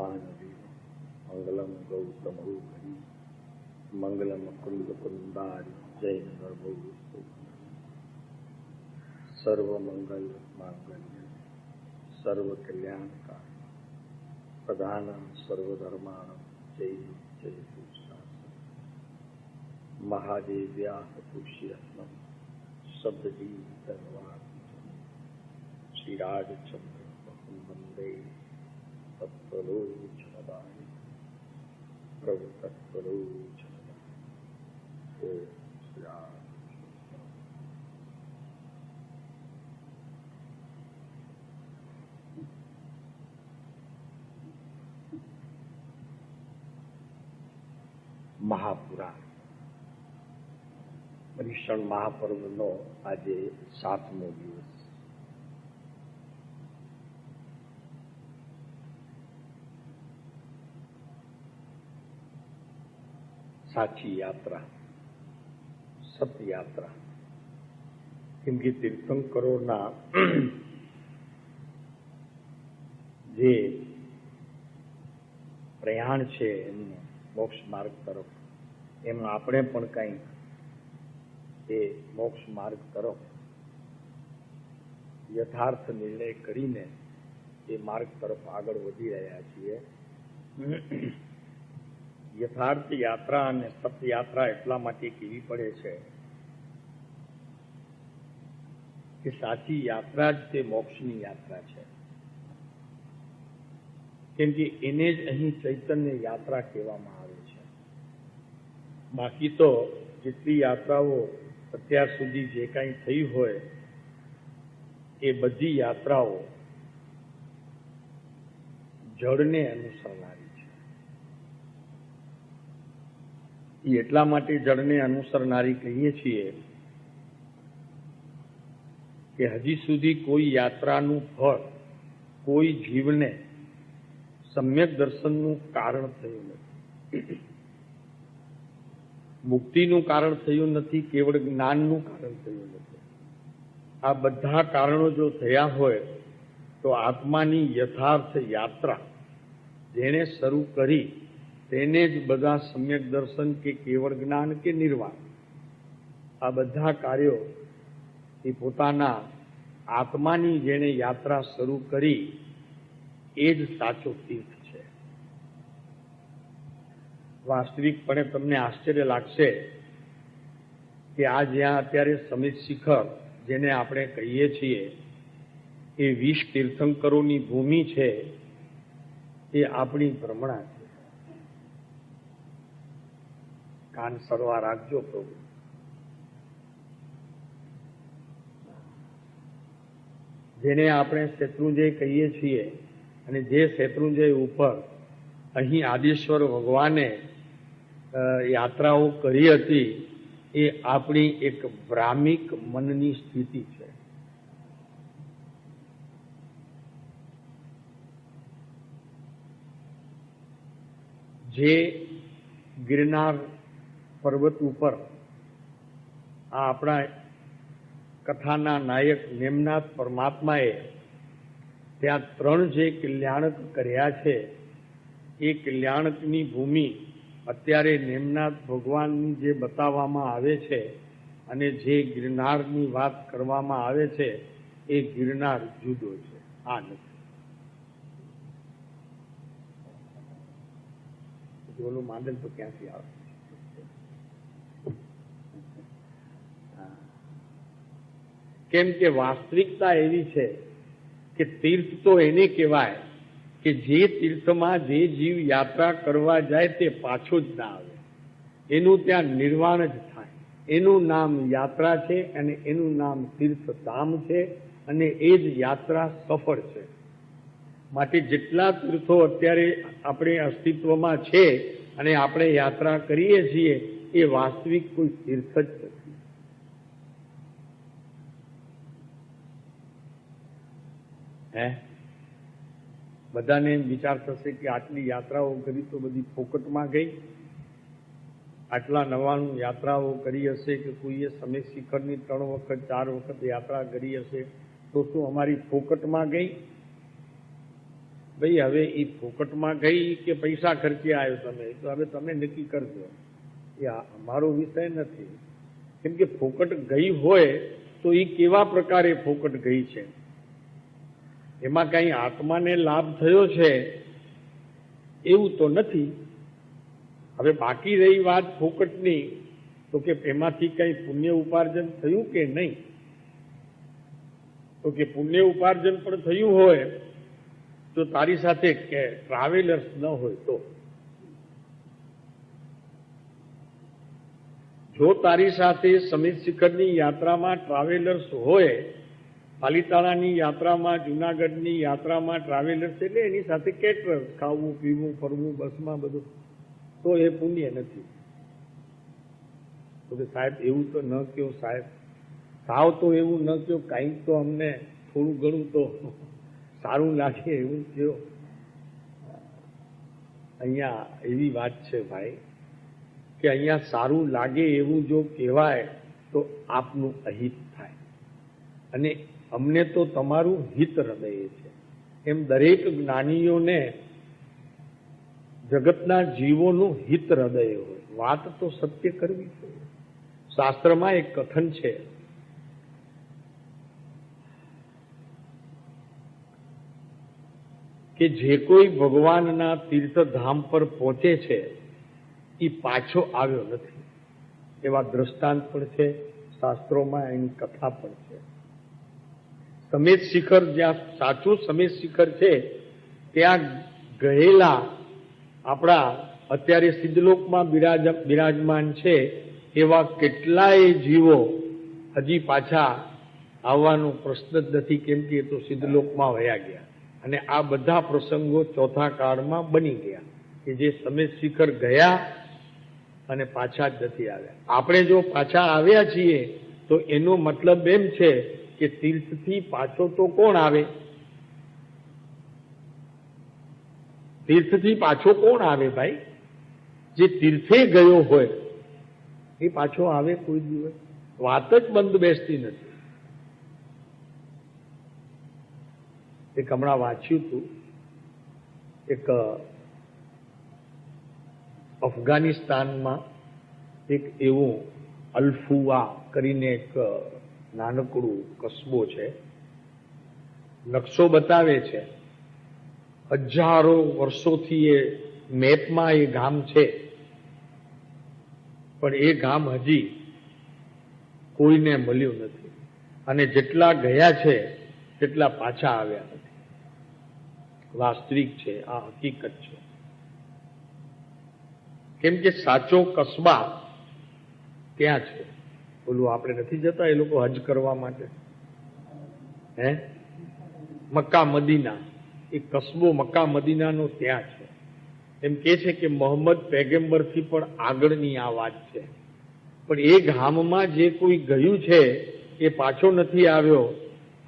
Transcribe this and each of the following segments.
भगवान मंगलम गौतम हरि मंगलम कुंद कुंदारी जय नर्भो सर्व मंगल मांगल्य सर्व कल्याणकार प्रधान सर्वधर्मान जय जय महादेव्या तुष्यम शब्दी धन्यवाद श्रीराजचंद्र वंदे तत्त्वलोचनदाय प्रभु तत्त्वलोचनदाय ओम श्री राम। महापुराण પરીક્ષણ મહાપર્વનો આજે 7મો દિવસ. સાચી યાત્રા, સતયાત્રા. કેમ કે તીર્થંકરોના જે પ્રયાણ છે એમનું મોક્ષ માર્ગ તરફ, એમાં આપણે પણ કંઈક એ મોક્ષ માર્ગ તરફ યથાર્થ નિર્ણય કરીને એ માર્ગ તરફ આગળ વધી રહ્યા છીએ. યથાર્થ યાત્રા અને સતયાત્રા એટલા માટે કહેવી પડે છે કે સાચી યાત્રા જ તે મોક્ષની યાત્રા છે. કેમ કે એને જ અહીં ચૈતન્ય યાત્રા કહેવામાં આવે છે. બાકી તો જેટલી યાત્રાઓ અત્યાર સુધી જે કાંઈ થઈ હોય એ બધી યાત્રાઓ જળને અનુસરનારી છે. એ એટલા માટે જળને અનુસરનારી કહીએ છીએ કે હજી સુધી કોઈ યાત્રાનું ફળ કોઈ જીવને સમ્યક દર્શનનું કારણ થયું નથી, મુક્તિનું કારણ થયું નથી, કેવળ જ્ઞાનનું કારણ થયું નથી. આ બધા કારણો જો થયા હોય તો આત્માની યથાર્થ યાત્રા જેણે શરૂ કરી તેને જ બધા સમ્યક દર્શન કે કેવળ જ્ઞાન કે નિર્વાણ, આ બધા કાર્યો એ પોતાના આત્માની જેણે યાત્રા શરૂ કરી એ જ સાચો તીર્થ છે. વાસ્તવિકપણે તમને આશ્ચર્ય લાગશે કે આ જ્યાં અત્યારે સમિત શિખર જેને આપણે કહીએ છીએ એ 20 તીર્થંકરોની ભૂમિ છે, એ આપણી ભ્રમણા છે. કાન સરવા રાખજો પ્રભુ. જેને આપણે શેત્રુંજય કહીએ છીએ અને જે શેત્રુંજય ઉપર અહીં આદિશ્વર ભગવાને યાત્રાઓ કરી હતી એ આપણી એક ભ્રામિક મનની સ્થિતિ છે. જે ગિરનાર પર્વત ઉપર આ આપણા કથાના નાયક નેમનાથ પરમાત્માએ ત્યાં 3 જે કલ્યાણક કર્યા છે એ કલ્યાણકની ભૂમિ અત્યારે નેમનાથ ભગવાનની જે બતાવવામાં આવે છે અને જે ગિરનારની વાત કરવામાં આવે છે એ ગિરનાર જુદો છે, આ નથી. ઓલું માંડલ તો ક્યાંથી આવે? કેમ કે વાસ્તવિકતા એવી છે કે તીર્થ તો એને કહેવાય કે જે તીર્થમાં જે જીવ યાત્રા કરવા જાય તે પાછો જ ના આવે, એનું ત્યાં નિર્વાણ જ થાય. એનું નામ યાત્રા છે અને એનું નામ તીર્થધામ છે અને એ જ યાત્રા સફળ છે. માટે જેટલા તીર્થો અત્યારે આપણે અસ્તિત્વમાં છે અને આપણે યાત્રા કરીએ છીએ એ વાસ્તવિક કોઈ તીર્થ જ નથી. બધાને વિચાર થશે કે આટલી યાત્રાઓ કરી તો બધી ફોકટમાં ગઈ. આટલા 99 યાત્રાઓ કરી હશે કે કોઈએ સમિત શિખરની 3 વખત 4 વખત યાત્રા કરી હશે તો શું અમારી ફોકટમાં ગઈ? ભાઈ હવે એ ફોકટમાં ગઈ કે પૈસા ખર્ચી આવ્યો તમે, તો હવે તમે નક્કી કરજો. એ અમારો વિષય નથી. કેમ કે ફોકટ ગઈ હોય તો એ કેવા પ્રકારે ફોકટ ગઈ છે, એમાં કઈ આત્માને લાભ થયો છે એવું તો નથી. હવે બાકી રહી વાત ફોકટની, તો કે એમાંથી કઈ પુણ્ય ઉપાર્જન થયું કે નહીં. તો કે પુણ્ય ઉપાર્જન પણ થયું હોય તો તારી સાથે કે ટ્રાવેલર્સ ન હોય તો, જો તારી સાથે સમિત શિખરની યાત્રામાં ટ્રાવેલર્સ હોય, પાલીતાણાની યાત્રામાં, જુનાગઢની યાત્રામાં ટ્રાવેલર્સ એટલે એની સાથે કેટરર્સ, ખાવું પીવું ફરવું બસમાં બધું, તો એ પુણ્ય નથી. તો કે સાહેબ એવું તો ન કહો સાહેબ, સાવ તો એવું ન કહો, કાંઈક તો અમને થોડું ઘણું તો સારું લાગે એવું કહો. અહીંયા એવી વાત છે ભાઈ કે અહીંયા સારું લાગે એવું જો કહેવાય તો આપનું અહિત થાય, અને અમને તો તમારું હિત હૃદય છે. એમ દરેક જ્ઞાનીઓને જગતના જીવોનું હિત હૃદય હોય. વાત તો સત્ય કરવી જોઈએ. શાસ્ત્રમાં એક કથન છે કે જે કોઈ ભગવાનના તીર્થધામ પર પહોંચે છે એ પાછો આવ્યો નથી. એવા દ્રષ્ટાંત પણ છે શાસ્ત્રોમાં, એની કથા પણ છે. સમેત શિખર, જ્યાં સાચું સમેત શિખર છે ત્યાં ગયેલા આપણા અત્યારે સિદ્ધલોકમાં બિરાજમાન છે એવા કેટલાય જીવો હજી પાછા આવવાનો પ્રશ્ન જ નથી, કેમ કે એ તો સિદ્ધલોકમાં વયા ગયા. અને આ બધા પ્રસંગો ચોથા કાળમાં બની ગયા કે જે સમેત શિખર ગયા અને પાછા જ નથી આવ્યા. આપણે જો પાછા આવ્યા છીએ તો એનો મતલબ એમ છે કે તીર્થથી પાછો તો કોણ આવે? તીર્થથી પાછો કોણ આવે ભાઈ? જે તીર્થે ગયો હોય એ પાછો આવે કોઈ દિવસ? વાત જ બંધ બેસતી નથી. એક હમણાં વાંચ્યું હતું, એક અફઘાનિસ્તાનમાં એક એવું અલ્ફુઆ કરીને એક નાનકડું કસ્બો છે. નકશો બતાવે છે, હજારો વર્ષોથી એ મેપમાં એ ગામ છે, પણ એ ગામ હજી કોઈને મળ્યું નથી. અને જેટલા ગયા છે તેટલા પાછા આવ્યા નથી. વાસ્તવિક છે, આ હકીકત છે. કેમ કે સાચો કસ્બા ત્યાં છે. બોલું આપણે નથી જતા એ લોકો હજ કરવા માટે, મક્કા મદીના, એ કસ્બો મક્કા મદીનાનો ત્યાં છે. એમ કે છે કે મોહમ્મદ પૈગંબરથી પણ આગળની આ વાત છે. પણ એ ગામમાં જે કોઈ ગયું છે એ પાછો નથી આવ્યો,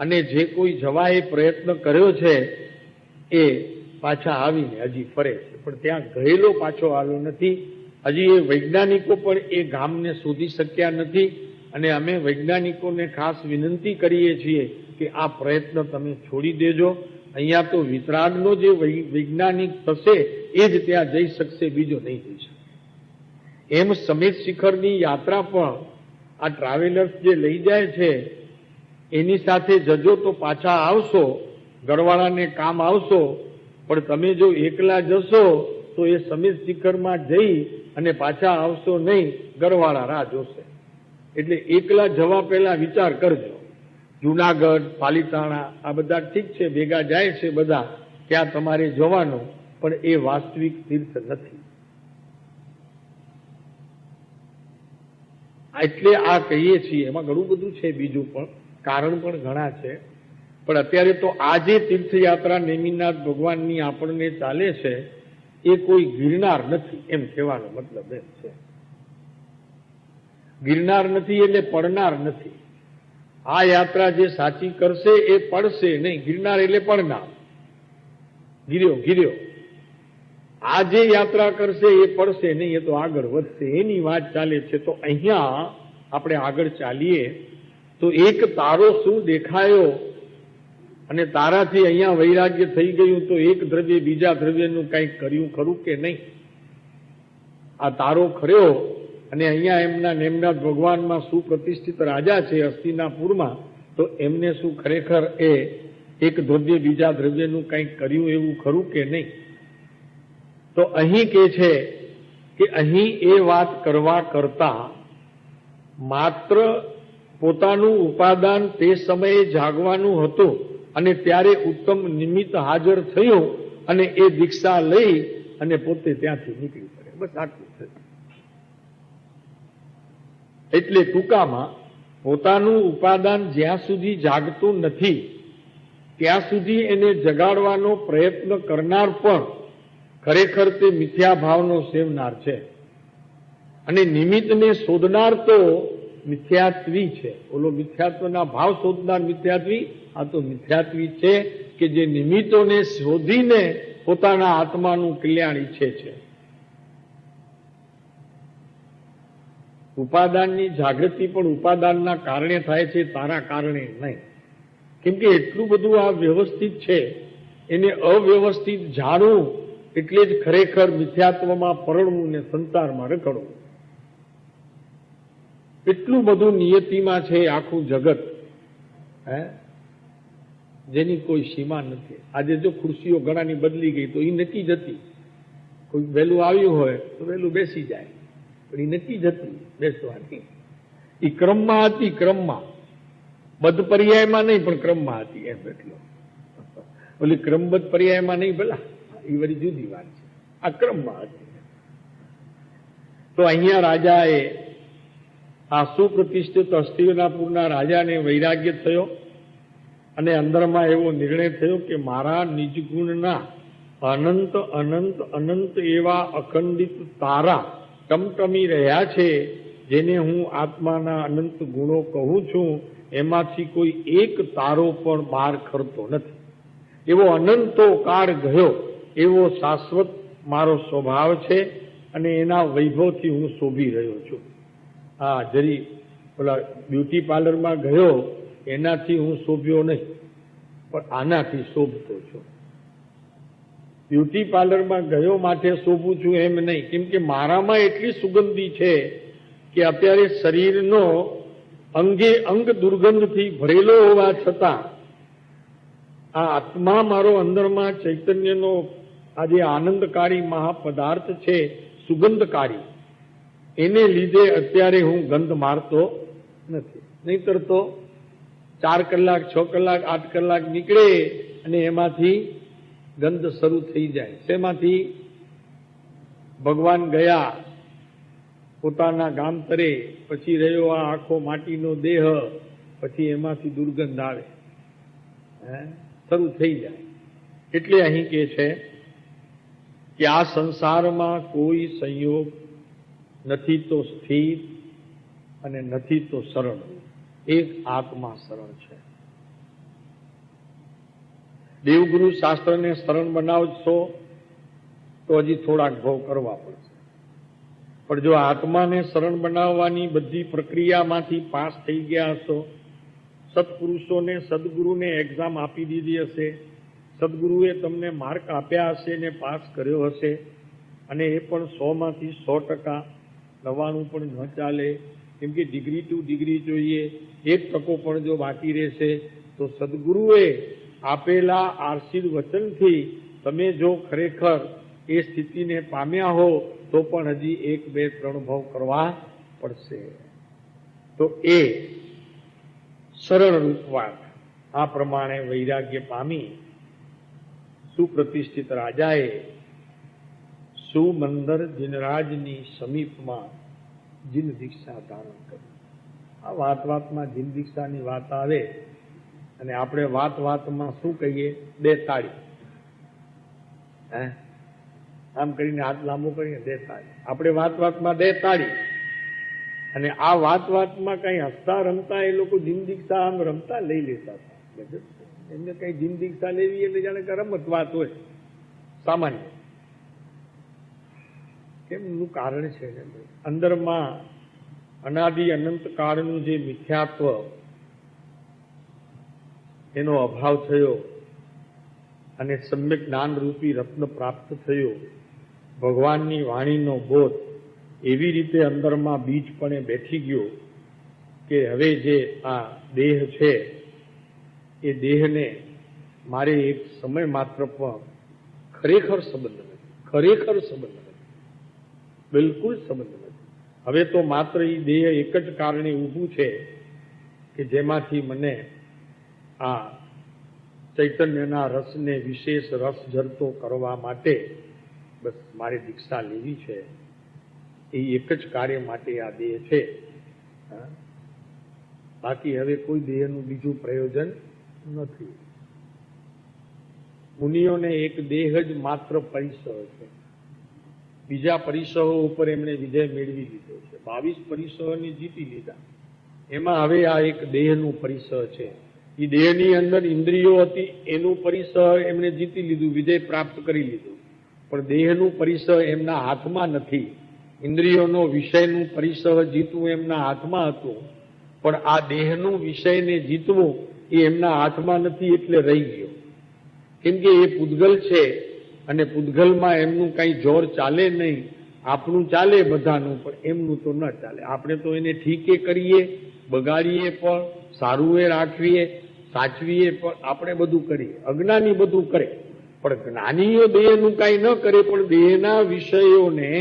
અને જે કોઈ જવાએ પ્રયત્ન કર્યો છે એ પાછા આવીને હજી ફરે છે, પણ ત્યાં ગયેલો પાછો આવ્યો નથી. હજી એ વૈજ્ઞાનિકો પણ એ ગામને શોધી શક્યા નથી. અને અમે વૈજ્ઞાનિકોને ખાસ વિનંતી કરીએ છીએ કે આ પ્રયત્ન તમે છોડી દેજો. અહીંયા તો વિતરાગનો જે વૈજ્ઞાનિક થશે એ જ ત્યાં જઈ શકશે, બીજો નહીં જઈ શકે. એમ સમેત શિખરની યાત્રા પણ આ ટ્રાવેલર્સ જે લઈ જાય છે એની સાથે જજો તો પાછા આવશો, ઘરવાળાને કામ આવશો. પણ તમે જો એકલા જશો તો એ સમેત શિખરમાં જઈ અને પાછા આવશો નહીં, ઘરવાળા રાહ જોશે. એટલે એકલા જવા પહેલા વિચાર કરજો. જુનાગઢ, પાલીતાણા આ બધા ઠીક છે, ભેગા જાય છે બધા, ત્યાં તમારે જવાનું, પણ એ વાસ્તવિક તીર્થ નથી. એટલે આ કહીએ છીએ. એમાં ઘણું બધું છે બીજું પણ, કારણ પણ ઘણા છે. પણ અત્યારે તો આ જે તીર્થયાત્રા નેમિનાથ ભગવાનની આપણને ચાલે છે એ કોઈ ગિરનાર નથી, એમ કહેવાનો મતલબ એમ છે. ગિરનાર નથી એટલે પડનાર નથી. આ યાત્રા જે સાચી કરશે એ પડશે નહીં. ગિરનાર એટલે પડનાર, ગિર્યો. આ જે યાત્રા કરશે એ પડશે નહીં, એ તો આગળ વધશે, એની વાત ચાલે છે. તો અહીંયા આપણે આગળ ચાલીએ તો એક તારો શું દેખાયો અને તારાથી અહીંયા વૈરાગ્ય થઈ ગયું તો એક દ્રવ્ય બીજા દ્રવ્યનું કંઈક કર્યું ખરું કે નહીં? આ તારો ખર્યો અને અહીંયા એમના નેમનાથ ભગવાનમાં સુપ્રતિષ્ઠિત રાજા છે હસ્તિનાપુરમાં, તો એમને શું ખરેખર એ એક દ્રવ્ય બીજા દ્રવ્યનું કંઈક કર્યું એવું ખરું કે નહીં? તો અહીં કે છે કે અહીં એ વાત કરવા કરતા માત્ર પોતાનું ઉપાદાન તે સમયે જાગવાનું હતું અને ત્યારે ઉત્તમ નિમિત્ત હાજર થયું અને એ દીક્ષા લઈ અને પોતે ત્યાંથી નીકળી પડે, બસ આટલું છે. એટલે ટૂંકામાં પોતાનું ઉપાદાન જ્યાં સુધી જાગતું નથી ત્યાં સુધી એને જગાડવાનો પ્રયત્ન કરનાર પણ ખરેખર તે મિથ્યા ભાવનો સેવનાર છે, અને નિમિત્તને શોધનાર તો મિથ્યાત્વી છે. ઓલો મિથ્યાત્વના ભાવ શોધનાર મિથ્યાત્વી, આ તો મિથ્યાત્વી છે કે જે નિમિત્તોને શોધીને પોતાના આત્માનું કલ્યાણ ઈચ્છે છે. ઉપાદાનની જાગૃતિ પણ ઉપાદાનના કારણે થાય છે, તારા કારણે નહીં. કેમ કે એટલું બધું આ વ્યવસ્થિત છે, એને અવ્યવસ્થિત જાણવું એટલે જ ખરેખર મિથ્યાત્વમાં પરણવું ને સંસારમાં રખડવું. એટલું બધું નિયતિમાં છે આખું જગત, જેની કોઈ સીમા નથી. આજે જો ખુરશીઓ ઘણાની બદલી ગઈ તો એ નક્કી જ હતી. કોઈ વહેલું આવ્યું હોય તો વહેલું બેસી જાય, પણ એ નક્કી જ હતી બેસવાની. એ ક્રમમાં હતી, ક્રમમાં, બદ્ધ પર્યાયમાં નહીં પણ ક્રમમાં હતી એમ. એટલો ઓલી ક્રમબદ્ધ પર્યાયમાં નહીં, ભલા એ વળી જુદી વાત છે, આ ક્રમમાં હતી. તો અહીંયા રાજાએ આ સુપ્રતિષ્ઠિત હસ્તિનાપુરના રાજાને વૈરાગ્ય થયો અને અંદરમાં એવો નિર્ણય થયો કે મારા નિજગુણના અનંત અનંત અનંત એવા અખંડિત તારા ટમટમી રહ્યા છે, જેને હું આત્માના અનંત ગુણો કહું છું, એમાંથી કોઈ એક તારો પણ બહાર ખરતો નથી. એવો અનંતો કાળ ગયો એવો શાશ્વત મારો સ્વભાવ છે અને એના વૈભવથી હું શોભી રહ્યો છું. હા, જરી પેલા બ્યુટી પાર્લરમાં ગયો એનાથી હું શોભ્યો નહીં, પણ આનાથી શોભતો છું. બ્યુટી પાર્લરમાં ગયો માટે શોભું છું એમ નહીં, કેમ કે મારામાં એટલી સુગંધી છે કે અત્યારે શરીરનો અંગે અંગ દુર્ગંધથી ભરેલો હોવા છતાં આ આત્મા મારો અંદરમાં ચૈતન્યનો આ જે આનંદકારી મહાપદાર્થ છે, સુગંધકારી, એને લીધે અત્યારે હું ગંધ મારતો નથી. નહીતર તો 4 કલાક 6 કલાક 8 કલાક નીકળે અને એમાંથી ગંધ શરૂ થઈ જાય. શેમાંથી? ભગવાન ગયા પોતાના ગામતરે, પછી રહ્યો આ આખો માટીનો દેહ, પછી એમાંથી દુર્ગંધ આવે, શરૂ થઈ જાય. એટલે અહીં કે છે કે આ સંસારમાં કોઈ સંયોગ નથી તો સ્થિર અને નથી તો સરળ, એક આત્મા સરળ છે. દેવગુરુ શાસ્ત્રને શરણ બનાવશો તો હજી થોડાક ભોગ કરવા પડશે, પણ જો આત્માને શરણ બનાવવાની બધી પ્રક્રિયામાંથી પાસ થઈ ગયા હશો, સત્પુરુષોને સદગુરુને એક્ઝામ આપી દીધી હશે, સદગુરુએ તમને માર્ક આપ્યા હશે ને પાસ કર્યો હશે, અને એ પણ 100માંથી 100%, 99 પણ ન ચાલે, કેમ કે ડિગ્રી ટુ ડિગ્રી જોઈએ. 1% પણ જો બાકી રહેશે તો સદગુરુએ આપેલા આશીર્ વચનથી તમે જો ખરેખર એ સ્થિતિને પામ્યા હો તો પણ હજી 1, 2, 3 ભાવ કરવા પડશે. તો એ સરળ રૂપવાત આ પ્રમાણે વૈરાગ્ય પામી સુપ્રતિષ્ઠિત રાજાએ સુમંદર જીનરાજની સમીપમાં જીન દીક્ષા ધારણ કરી. આ વાતમાં જીન દીક્ષાની વાત આવે અને આપણે વાતમાં શું કહીએ? 2 તાળી. આમ કરીને હાથ લાંબો કરીને 2 તાળી. આપણે વાતમાં 2 તાળી. અને આ વાતમાં કઈ હસતા રમતા એ લોકો જીન દીક્ષા આમ રમતા લઈ લેતા હતા. એમને કઈ જીન દીક્ષા લેવી એટલે જાણે કે રમત વાત હોય સામાન્ય. કેમનું કારણ છે અંદરમાં અનાદિ અનંત કાળનું જે મિથ્યાત્વ એનો અભાવ થયો અને સમ્યક જ્ઞાન રૂપી રત્ન પ્રાપ્ત થયો, ભગવાનની વાણીનો બોધ એવી રીતે અંદરમાં બીજપણે બેઠી ગયો કે હવે જે આ દેહ છે એ દેહને મારે એક સમય માત્ર પણ ખરેખર સંબંધ નથી, ખરેખર સંબંધ નથી, બિલકુલ સંબંધ નથી. હવે તો માત્ર એ દેહ એક જ કારણે ઊભું છે કે જેમાંથી મને આ ચૈતન્યના રસને વિશેષ રસ ઝરતો કરવા માટે બસ મારે દીક્ષા લેવી છે. એ એક જ કાર્ય માટે આ દેહ છે. બાકી હવે કોઈ દેહનું બીજું પ્રયોજન નથી. મુનિઓને એક દેહ જ માત્ર પરિસહ છે. બીજા પરિસહો ઉપર એમણે વિજય મેળવી લીધો છે. 22 પરિસહોને જીતી લીધા. એમાં હવે આ એક દેહનું પરિસહ છે. એ દેહની અંદર ઇન્દ્રિયો હતી, એનું પરિસહ એમણે જીતી લીધું, વિજય પ્રાપ્ત કરી લીધું. પણ દેહનું પરિસહ એમના હાથમાં નથી. ઇન્દ્રિયોનો વિષયનું પરિસહ જીતવું એમના હાથમાં હતું, પણ આ દેહનું વિષયને જીતવું એ એમના હાથમાં નથી, એટલે રહી ગયો. કેમ કે એ પૂતગલ છે અને પૂતગલમાં એમનું કઈ જોર ચાલે નહીં. આપણું ચાલે બધાનું, પણ એમનું તો ન ચાલે. આપણે તો એને ઠીકે કરીએ, બગાડીએ પણ, સારું એ રાખીએ, સાચવીએ પણ, આપણે બધું કરીએ. અજ્ઞાની બધું કરે, પણ જ્ઞાનીઓ દેહનું કાંઈ ન કરે, પણ દેહના વિષયોને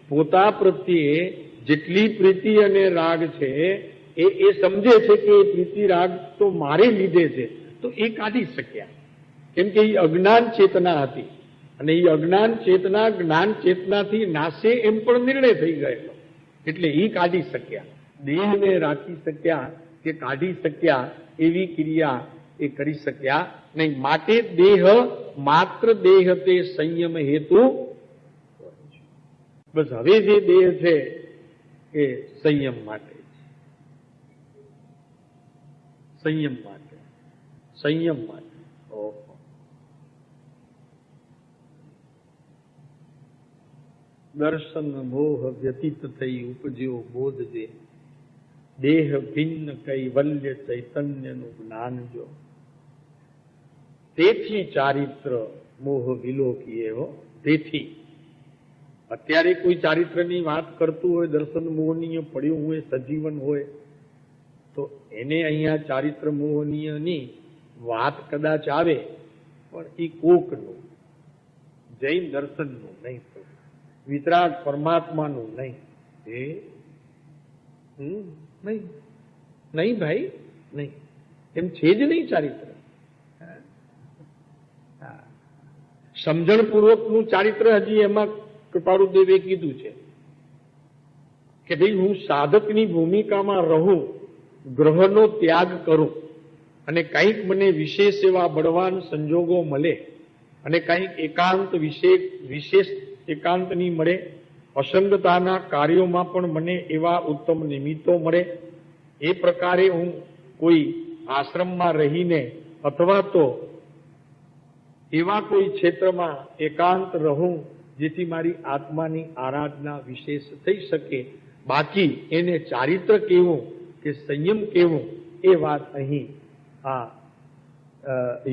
પોતા પ્રત્યે જેટલી પ્રીતિ અને રાગ છે એ સમજે છે કે એ પ્રીતિ રાગ તો મારે લીધે છે, તો એ કાઢી શક્યા. કેમ કે એ અજ્ઞાન ચેતના હતી અને એ અજ્ઞાન ચેતના જ્ઞાન ચેતનાથી નાશે એમ પણ નિર્ણય થઈ ગયેલો, એટલે એ કાઢી શક્યા. દેહને રાખી શક્યા કે કાઢી શક્યા એવી ક્રિયા એ કરી શક્યા નહીં. માટે દેહ માત્ર દેહ તે સંયમ હેતુ. બસ હવે જે દેહ છે એ સંયમ માટે, સંયમ માટે, સંયમ માટે. દર્શન મોહ વ્યતીત થઈ ઉપજ્યો બોધ જે, દેહ ભિન્ન કૈવલ્ય ચૈતન્યનું જ્ઞાન જો. તેથી ચારિત્ર મોહ વિલોકીએ હો. તેથી અત્યારે કોઈ ચારિત્રની વાત કરતું હોય, દર્શન મોહનીય પડ્યું હોય, સજીવન હોય, તો એને અહીંયા ચારિત્ર મોહનીયની વાત કદાચ આવે, પણ એ કોકનું, જૈન દર્શનનું નહીં, વિતરાગ પરમાત્માનું નહીં. એ નહીં, નહીં ભાઈ, નહીં. એમ છે જ નહીં ચારિત્ર. સમજણપૂર્વકનું ચારિત્ર હજી એમાં કૃપાળુદેવે કીધું છે કે ભાઈ હું સાધકની ભૂમિકામાં રહું, ગ્રહનો ત્યાગ કરું અને કંઈક મને વિશેષ એવા બળવાન સંજોગો મળે અને કંઈક એકાંત વિશેષ એકાંતની મળે, અસંગતાના કાર્યોમાં પણ મને એવા ઉત્તમ નિમિત્તો મળે, એ પ્રકારે હું કોઈ આશ્રમમાં રહીને અથવા તો એવા કોઈ ક્ષેત્રમાં એકાંત રહું જેથી મારી આત્માની આરાધના વિશેષ થઈ શકે. બાકી એને ચારિત્ર કેવું કે સંયમ કેવું એ વાત અહીં આ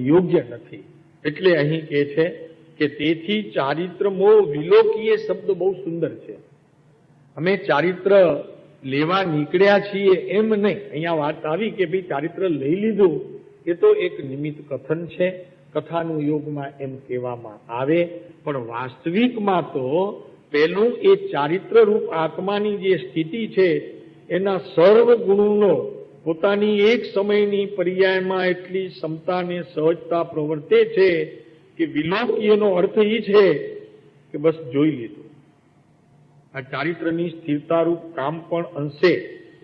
યોગ્ય નથી. એટલે અહીં કહે છે કે તેથી ચારિત્ર મોહ વિલોકીય શબ્દ બહુ સુંદર છે. અમે ચારિત્ર લેવા નીકળ્યા છીએ એમ નહીં. અહીંયા વાત આવી કે ભાઈ ચારિત્ર લઈ લીધું, એ તો એક નિમિત્ત કથન છે, કથાનું યોગમાં એમ કહેવામાં આવે, પણ વાસ્તવિકમાં તો પેલું એ ચારિત્ર રૂપ આત્માની જે સ્થિતિ છે એના સર્વ ગુણોનો પોતાની એક સમયની પર્યાયમાં એટલી ક્ષમતા ને સહજતા પ્રવર્તે છે કે વિલોકીયનો અર્થ એ છે કે બસ જોઈ લીધું. આ ચારિત્રની સ્થિરતારૂપ કામ પણ અંશે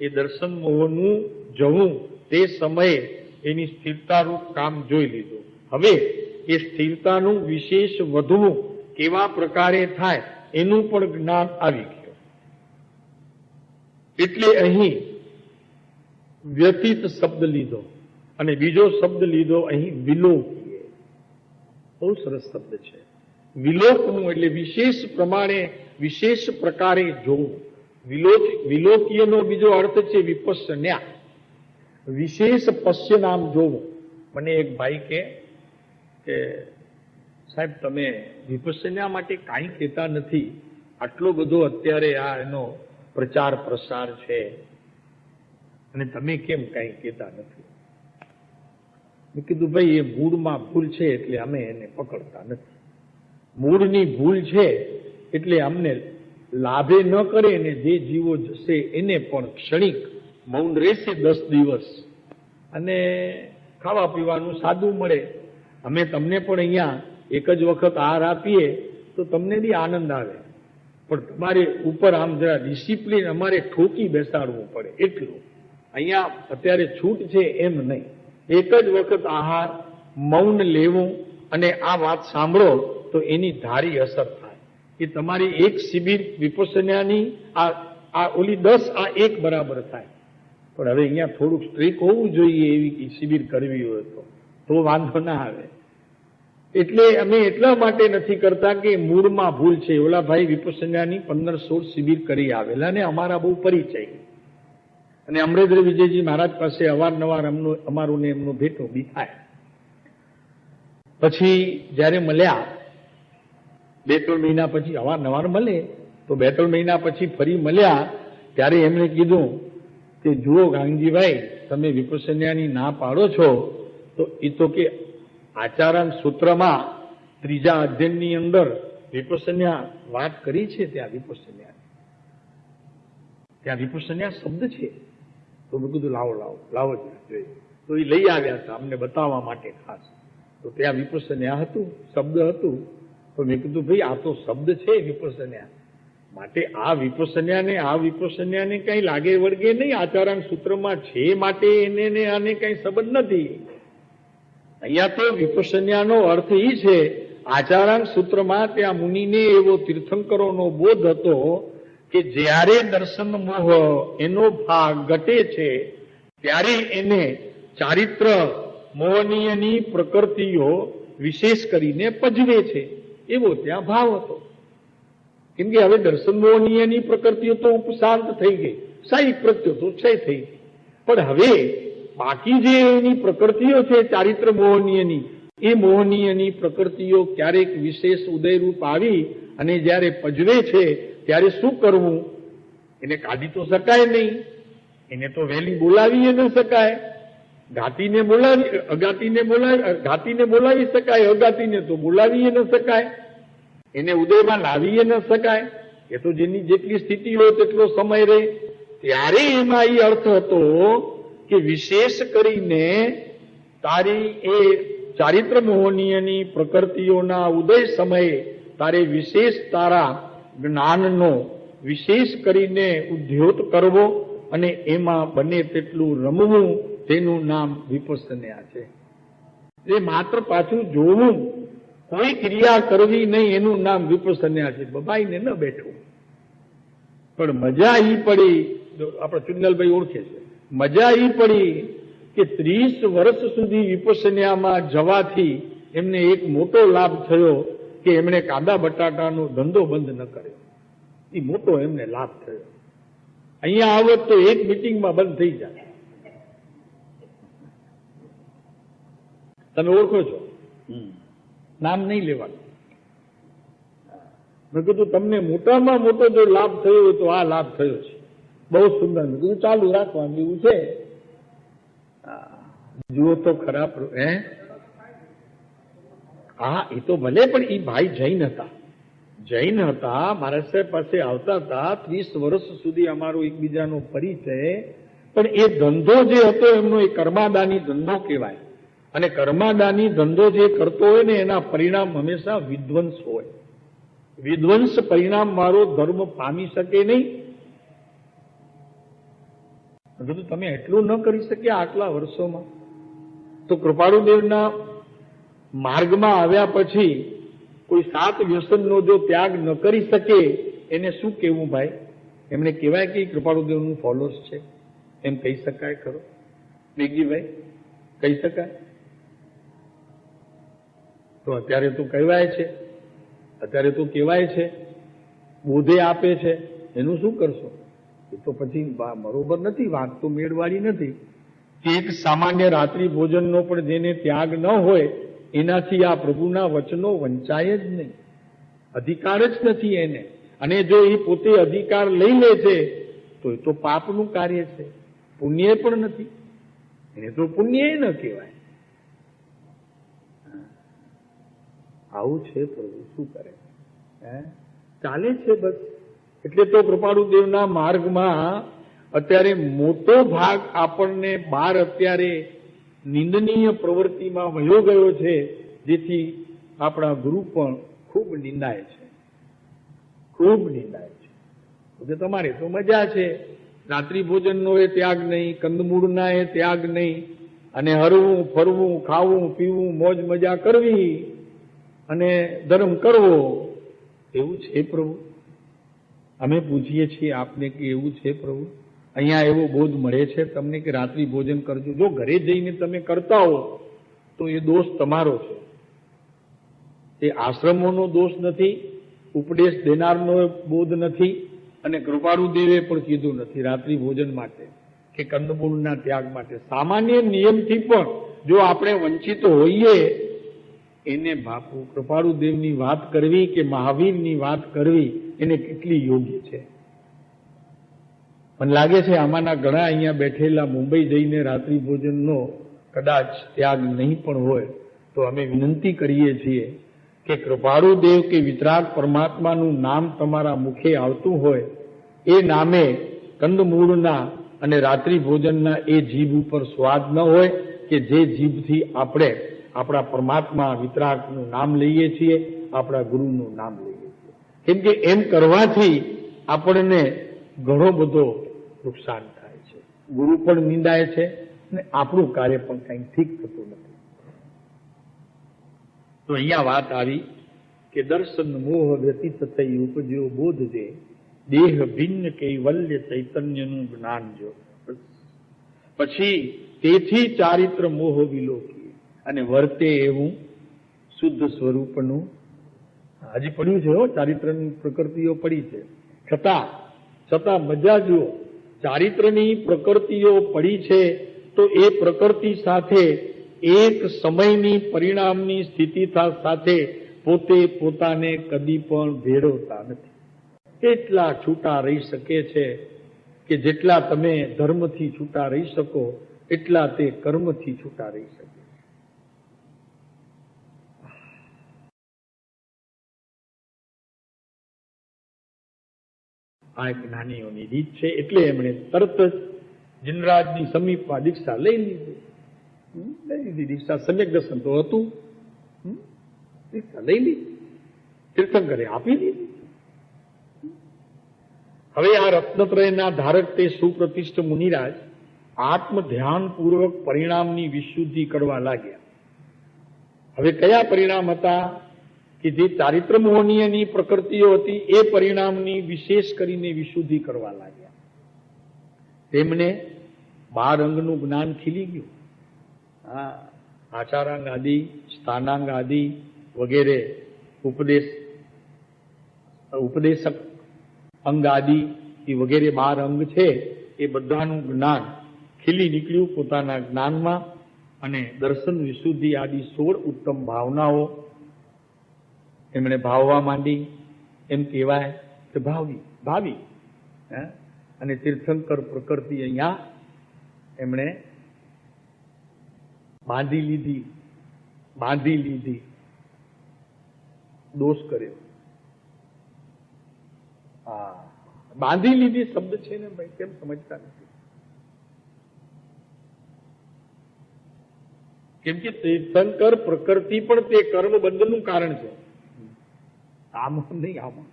એ દર્શન મોહનું જવું તે સમયે એની સ્થિરતારૂપ કામ જોઈ લીધું. હવે એ સ્થિરતાનું વિશેષ વધવું કેવા પ્રકારે થાય એનું પણ જ્ઞાન આવી ગયું. એટલે અહીં વ્યતીત શબ્દ લીધો અને બીજો શબ્દ લીધો અહીં વિલોકીય. બહુ સરસ શબ્દ છે. વિલોકનું એટલે વિશેષ પ્રમાણે વિશેષ પ્રકારે જોવું. વિલોકીયનો બીજો અર્થ છે વિપશ્યના, વિશેષ પશ્ય નામ જોવું. મને એક ભાઈ કે સાહેબ તમે વિપસ્સના માટે કાંઈ કહેતા નથી, આટલો બધો અત્યારે આ એનો પ્રચાર પ્રસાર છે અને તમે કેમ કાંઈ કહેતા નથી? મેં કીધું ભાઈ એ મૂળમાં ભૂલ છે એટલે અમે એને પકડતા નથી. મૂળની ભૂલ છે એટલે અમને લાભે ન કરે ને જે જીવો જશે એને પણ ક્ષણિક મૌન રહેશે 10 દિવસ અને ખાવા પીવાનું સાદું મળે. અમે તમને પણ અહીંયા એક જ વખત આહાર આપીએ તો તમને બી આનંદ આવે, પણ તમારે ઉપર આમ જરા ડિસિપ્લિન અમારે ઠોકી બેસાડવું પડે એટલું. અહીંયા અત્યારે છૂટ છે એમ નહીં, એક જ વખત આહાર, મૌન લેવું અને આ વાત સાંભળો તો એની ધારી અસર થાય. એ તમારી એક શિબિર વિપસ્સનાની આ ઓલી 10 આ 1 બરાબર થાય. પણ હવે અહીંયા થોડુંક સ્ટ્રીક હોવું જોઈએ એવી શિબિર કરવી હોય તો વાંધો ના આવે. એટલે અમે એટલા માટે નથી કરતા કે મૂળમાં ભૂલ છે. ઓલા ભાઈ વિપસ્સનાની 15-16 શિબિર કરી આવેલા ને અમારા બહુ પરિચય, અને અમરેન્દ્ર વિજયજી મહારાજ પાસે અવારનવાર અમારું ને એમનું ભેટો બી થાય. પછી જયારે મળ્યા 2-3 મહિના પછી, અવારનવાર મળે તો 2-3 મહિના પછી ફરી મળ્યા ત્યારે એમણે કીધું કે જુઓ ગાંગજીભાઈ, તમે વિપસ્સનાની ના પાડો છો તો એ તો કે આચારાંત સૂત્રમાં 3જા અધ્યયનની અંદર વિપસ્સના વાત કરી છે. ત્યાં વિપસ્સના શબ્દ છે. તો મેં કીધું લાવો જોઈએ. તો એ લઈ આવ્યા હતા અમને બતાવવા માટે ખાસ. તો ત્યાં વિપસ્સના હતું, શબ્દ હતું. તો મેં કીધું ભાઈ આ તો શબ્દ છે વિપસ્સના માટે, આ વિપસ્સનાને કઈ લાગે વળગે નહીં, આચારાંત સૂત્રમાં છે માટે એને આને કઈ સંબંધ નથી. અહીંયા તો વિપસ્સનાનો અર્થ એ છે, આચારાંત સૂત્રમાં ત્યાં મુનિને એવો તીર્થંકરોનો બોધ હતો કે જ્યારે દર્શન મોહ એનો ભાગ ઘટે છે ત્યારે એને ચારિત્ર મોહનીયની પ્રકૃતિઓ વિશેષ કરીને પજવે છે, એવો ત્યાં ભાવ હતો. કેમ કે હવે દર્શન મોહનીયની પ્રકૃતિઓ તો ઉપશાંત થઈ ગઈ, સાહિક પ્રત્યો તો ક્ષય થઈ ગઈ, પણ હવે બાકી જે એની પ્રકૃતિઓ છે ચારિત્ર મોહનીયની, એ મોહનીયની પ્રકૃતિઓ ક્યારેક વિશેષ ઉદયરૂપ આવી અને જ્યારે પજવે છે ત્યારે શું કરવું? એને કાઢી તો શકાય નહીં, એને તો વહેલી બોલાવી ન શકાય. ઘાતીને બોલાવી શકાય, અગાતીને તો બોલાવી ન શકાય, એને ઉદયમાં લાવી ન શકાય. એ તો જેની જેટલી સ્થિતિ હોય તેટલો સમય રહે. ત્યારે એમાં એ અર્થ હતો કે વિશેષ કરીને તારી એ ચારિત્ર મોહનીયની પ્રકૃતિઓના ઉદય સમયે તારે વિશેષ તારા જ્ઞાનનો વિશેષ કરીને ઉદ્યોત કરવો અને એમાં બને તેટલું રમવું, તેનું નામ વિપસ્સના છે. એ માત્ર પાછું જોવું, કોઈ ક્રિયા કરવી નહીં, એનું નામ વિપસ્સના છે. બબાઈને ન બેઠવું. પણ મજા ઈ પડી, આપણા ચુંદલભાઈ ઓળખે છે, મજા ઈ પડી કે 30 વર્ષ સુધી વિપસ્સનામાં જવાથી એમને એક મોટો લાભ થયો કે એમણે કાંદા બટાટાનો ધંધો બંધ ન કર્યો. એ મોટો એમને લાભ થયો. અહીંયા આવત તો એક મિટિંગમાં બંધ થઈ જાય. તમે ઓળખો છો, નામ નહીં લેવાનું. મેં કીધું તમને મોટામાં મોટો જો લાભ થયો હોય તો આ લાભ થયો છે, બહુ સુંદર. મેં કીધું ચાલુ રાખવાનું એવું છે. જુઓ તો ખરાબ. હા, એ તો ભલે, પણ એ ભાઈ જૈન હતા, મારા સાહેબ પાસે આવતા હતા. 30 વર્ષ સુધી અમારો એકબીજાનો પરિચય. પણ એ ધંધો જે હતો એમનો એ કર્માદાની ધંધો કહેવાય. અને કર્માદાની ધંધો જે કરતો હોય ને એના પરિણામ હંમેશા વિધ્વંસ હોય. વિધ્વંસ પરિણામ મારો ધર્મ પામી શકે નહીં. તમે એટલું ન કરી શક્યા આટલા વર્ષોમાં, તો કૃપાળુદેવના માર્ગમાં આવ્યા પછી કોઈ 7 વ્યસનનો જો ત્યાગ ન કરી શકે એને શું કહેવું ભાઈ? એમને કહેવાય કે કૃપાળુદેવનું ફોલોઅર્સ છે એમ કહી શકાય ખરો? મેઘજીભાઈ, કહી શકાય? તો અત્યારે તો કહેવાય છે, બોધે આપે છે, એનું શું કરશો? એ તો પછી બરોબર નથી, વાત તો મેળવાળી નથી. એક સામાન્ય રાત્રિ ભોજનનો પણ જેને ત્યાગ ન હોય એનાથી આ પ્રભુના વચનો વંચાય જ નહીં, અધિકાર જ નથી એને. અને જો એ પોતે અધિકાર લઈ લે છે તો એ તો પાપનું કાર્ય છે, પુણ્ય પણ નથી, એને તો પુણ્ય ન કહેવાય. આવું છે પ્રભુ, શું કરે ચાલે છે બસ. એટલે તો કૃપાળુદેવના માર્ગમાં અત્યારે મોટો ભાગ આપણને બહાર અત્યારે નિંદનીય પ્રવૃત્તિમાં વયો ગયો છે, જેથી આપણા ગુરુ પણ ખૂબ નિંદાય છે, ખૂબ નિંદાય છે. એટલે તમારે તો મજા છે, રાત્રિ ભોજનનો એ ત્યાગ નહીં, કંદમૂળના એ ત્યાગ નહીં, અને હરવું ફરવું ખાવું પીવું મોજ મજા કરવી અને ધર્મ કરવો, એવું છે પ્રભુ? અમે પૂછીએ છીએ આપને કે એવું છે પ્રભુ? અહીંયા એવો બોધ મળે છે તમને કે રાત્રિ ભોજન કરજો? જો ઘરે જઈને તમે કરતા હો તો એ દોષ તમારો છે, એ આશ્રમોનો દોષ નથી, ઉપદેશ દેનારનો બોધ નથી, અને કૃપાળુદેવે પણ કીધું નથી રાત્રિ ભોજન માટે કે કંદમૂળના ત્યાગ માટે. સામાન્ય નિયમથી પણ જો આપણે વંચિત હોઈએ એને બાપુ કૃપાળુદેવની વાત કરવી કે મહાવીરની વાત કરવી એને કેટલી યોગ્ય છે. મને લાગે છે આમાંના ઘણા અહીંયા બેઠેલા મુંબઈ જઈને રાત્રિ ભોજનનો કદાચ ત્યાગ નહીં પણ હોય તો અમે વિનંતી કરીએ છીએ કે કૃપાળુદેવ કે વિતરાગ પરમાત્માનું નામ તમારા મુખે આવતું હોય એ નામે કંદમૂળના અને રાત્રિ ભોજનના એ જીભ ઉપર સ્વાદ ન હોય કે જે જીભથી આપણે આપણા પરમાત્મા વિતરાગનું નામ લઈએ છીએ, આપણા ગુરુનું નામ લઈએ છીએ. કેમ કે એમ કરવાથી આપણને ઘણો બધો નુકસાન થાય છે, ગુરુ પણ નિંદાય છે અને આપણું કાર્ય પણ કંઈ ઠીક થતું નથી. તો અહીંયા વાત આવી કે દર્શન મોહ વ્યતીત થઈ ઉપજ્યો બોધ જે, દેહ ભિન્ન કૈવલ્ય ચૈતન્યનું જ્ઞાન જો. પછી તેથી ચારિત્ર મોહ વિલોકી અને વર્તે એવું શુદ્ધ સ્વરૂપનું. હજી પડ્યું છે હો, ચારિત્રની પ્રકૃતિઓ પડી છે, છતાં મજા જુઓ, ચારિત્રની પ્રકૃતિઓ પડી છે તો એ પ્રકૃતિ સાથે એક સમયની પરિણામની સ્થિતિ સાથે પોતે પોતાને કદી પણ ભેળવતા નથી. એટલા છૂટા રહી શકે છે કે જેટલા તમે ધર્મથી છૂટા રહી શકો એટલા તે કર્મથી છૂટા રહી શકે. આ એક નાનીઓની રીત છે. એટલે એમણે તરત જ જીનરાજની સમીપમાં દીક્ષા લઈ લીધી. દીક્ષા સમ્યક દર્શન તો હતું, દીક્ષા લઈ લીધી, તીર્થંકરે આપી દીધી. હવે આ રત્નત્રયના ધારક તે સુપ્રતિષ્ઠ મુનિરાજ આત્મ ધ્યાન પૂર્વક પરિણામની વિશુદ્ધિ કરવા લાગ્યા. હવે કયા પરિણામ હતા કે જે ચારિત્ર મોહનીયની પ્રકૃતિઓ હતી એ પરિણામની વિશેષ કરીને વિશુદ્ધિ કરવા લાગ્યા. તેમને 12 અંગનું જ્ઞાન ખીલી ગયું. આચારાંગ આદિ, સ્થાનાંગ આદિ વગેરે ઉપદેશક અંગ આદિ એ વગેરે 12 અંગ છે એ બધાનું જ્ઞાન ખીલી નીકળ્યું પોતાના જ્ઞાનમાં. અને દર્શન વિશુદ્ધિ આદિ 16 ઉત્તમ ભાવનાઓ એમણે ભાવવા માંડી. એમ કહેવાય કે ભાવી અને તીર્થંકર પ્રકૃતિ અહીંયા એમણે બાંધી લીધી, દોષ કર્યો. બાંધી લીધી શબ્દ છે ને ભાઈ, કેમ સમજતા નથી? કેમ કે તીર્થંકર પ્રકૃતિ પણ તે કર્મબંધનું કારણ છે. આમાં નહીં, આમાં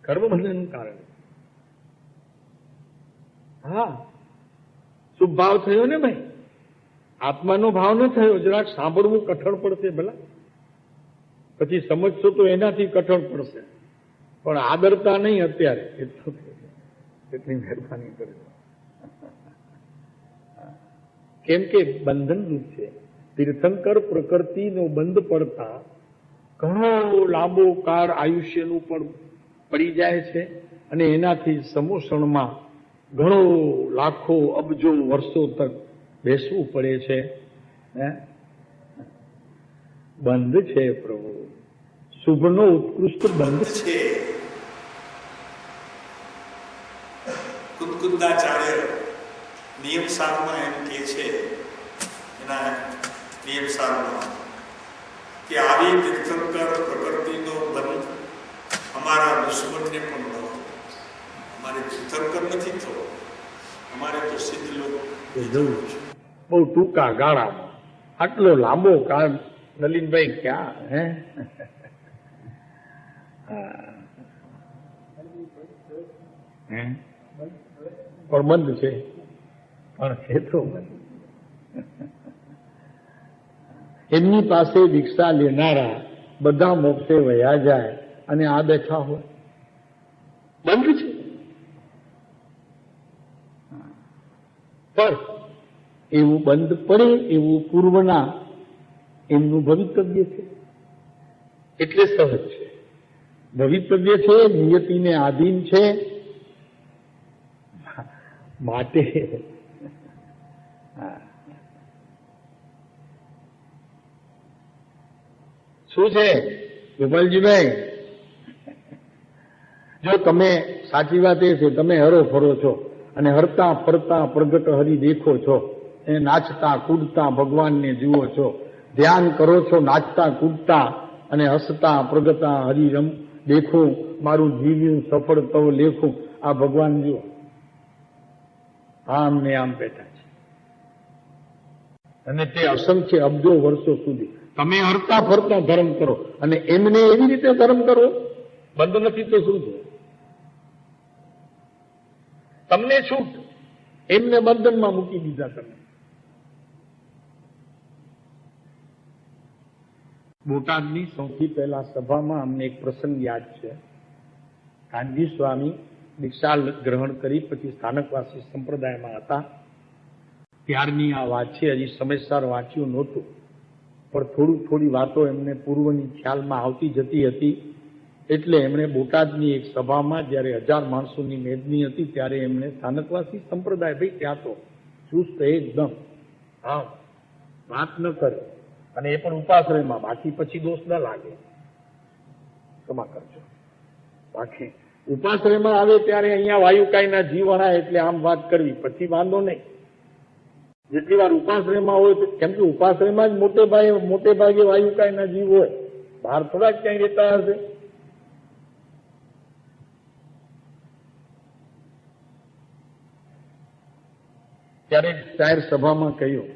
કર્મબંધનનું કારણ. શુભ ભાવ થયો ને ભાઈ, આત્માનો ભાવ ન થયો. જરાક સાંભળવું કઠણ પડશે ભલા, પછી સમજશો તો એનાથી કઠણ પડશે, પણ આદરતા નહીં અત્યારે. એટલી મહેરબાની કરજો. કેમ કે બંધનરૂપ છે. તીર્થંકર પ્રકૃતિનો બંધ પડતા ઘણો લાંબો કાળ આયુષ્યનું પણ પડી જાય છે અને એનાથી સમોષણમાં ઘણો લાખો અબજો વર્ષો તક બેસવું પડે છે. હે બંધ છે પ્રભુ, શુભનો ઉત્કૃષ્ટ બંધ છે. કુંદકુંદાચાર્ય નિયમ સારમાં એમ કહે છે, એના નિયમ સારમાં, કે આવી તીર્થંકર પ્રકૃતિનો બંધ અમારા દુશ્મનને પણ ન હોય. અમારે તીર્થંકર નથી થવો, અમારે તો સિદ્ધ લોકો જવું છે બહુ ટૂંકા ગાળામાં. આટલો લાંબો કાળ નલિનભાઈ ક્યાં? હે પણ બંધ છે, પણ છે તો બંધ. એમની પાસે દીક્ષા લેનારા બધા મોક્ષે વયા જાય અને આ બેઠા હોય, બંધ છે. પણ એવું બંધ પડે એવું પૂર્વના એમનું ભવિતવ્ય છે, એટલે સહજ છે. ભવિતવ્ય છે, નિયતિને આધીન છે, માટે શું છે ગોપાલજીભાઈ? જો તમે, સાચી વાત એ છે, તમે હરો ફરો છો અને હરતા ફરતા પ્રગટ હરી દેખો છો, એ નાચતા કૂદતા ભગવાનને જુઓ છો, ધ્યાન કરો છો નાચતા કૂદતા અને હસતા પ્રગટા હરિરમ દેખું, મારું જીવ્યું સફળ તવ લેખું. આ ભગવાન જુઓ આમ ને આમ બેઠા છે, અને તે અસંખ્ય અબજો વર્ષો સુધી તમે હરતા ફરતા ધર્મ કરો અને એમને એવી રીતે ધર્મ કરો, બંધ નથી તો શું છે? તમને છૂટ, એમને બંધનમાં મૂકી દીધા. તમે બોટાદની સૌથી પહેલા સભામાં અમને એક પ્રસંગ યાદ છે. કાનજી સ્વામી દીક્ષા ગ્રહણ કરી પછી સ્થાનકવાસી સંપ્રદાયમાં હતા ત્યારની આ વાત છે. હજી સમયસર વાંચ્યું નહોતું, પણ થોડી વાતો એમને પૂર્વની ખ્યાલમાં આવતી જતી હતી. એટલે એમણે બોટાદની એક સભામાં જયારે 1000 માણસોની મેદની હતી ત્યારે એમણે સ્થાનકવાસી સંપ્રદાય, ભાઈ ત્યાં તો ચુસ્ત એકદમ, હા વાત ન કરે, અને એ પણ ઉપાશ્રયમાં, બાકી પછી દોષ ન લાગે, ક્ષમા કરજો. બાકી ઉપાશ્રયમાં આવે ત્યારે અહીંયા વાયુકાયના જીવ હણાય એટલે આમ વાત કરવી, પછી વાંધો નહીં. જેટલી વાર ઉપાશ્રયમાં હોય, કેમ કે ઉપાશ્રયમાં જ મોટે ભાગે વાયુકાયના જીવ હોય, બહાર થોડા જ ક્યાંય રહેતા હશે. ત્યારે જાહેર સભામાં કહ્યું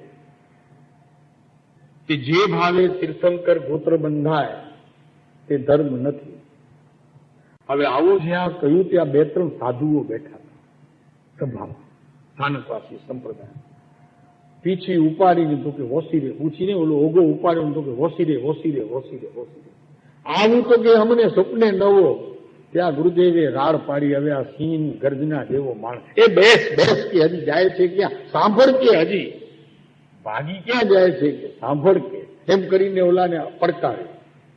કે જે ભાવે તીર્થંકર ગોત્ર બંધાય તે ધર્મ નથી. હવે આવું જ્યાં કહ્યું ત્યાં 2-3 સાધુઓ બેઠા હતા સભામાં, સ્થાનકવાસી સંપ્રદાય. પીછી ઉપાડીને તો કે હોસી રે, પૂછીને ઓલો ઓગો ઉપાડ્યો તો કે હોસી રે, હોસી રે, હોસી રે, હોસી રે. આવું તો કે અમને સપને નવો. ત્યાં ગુરુદેવે રાડ પાડી, હવે આ સિંહ ગર્જના જેવો માણસ, એ બેસ કે હજી જાય છે ક્યાં? સાંભળ કે હજી ભાગી ક્યાં જાય છે કે સાંભળ કે, એમ કરીને ઓલાને પડકારે.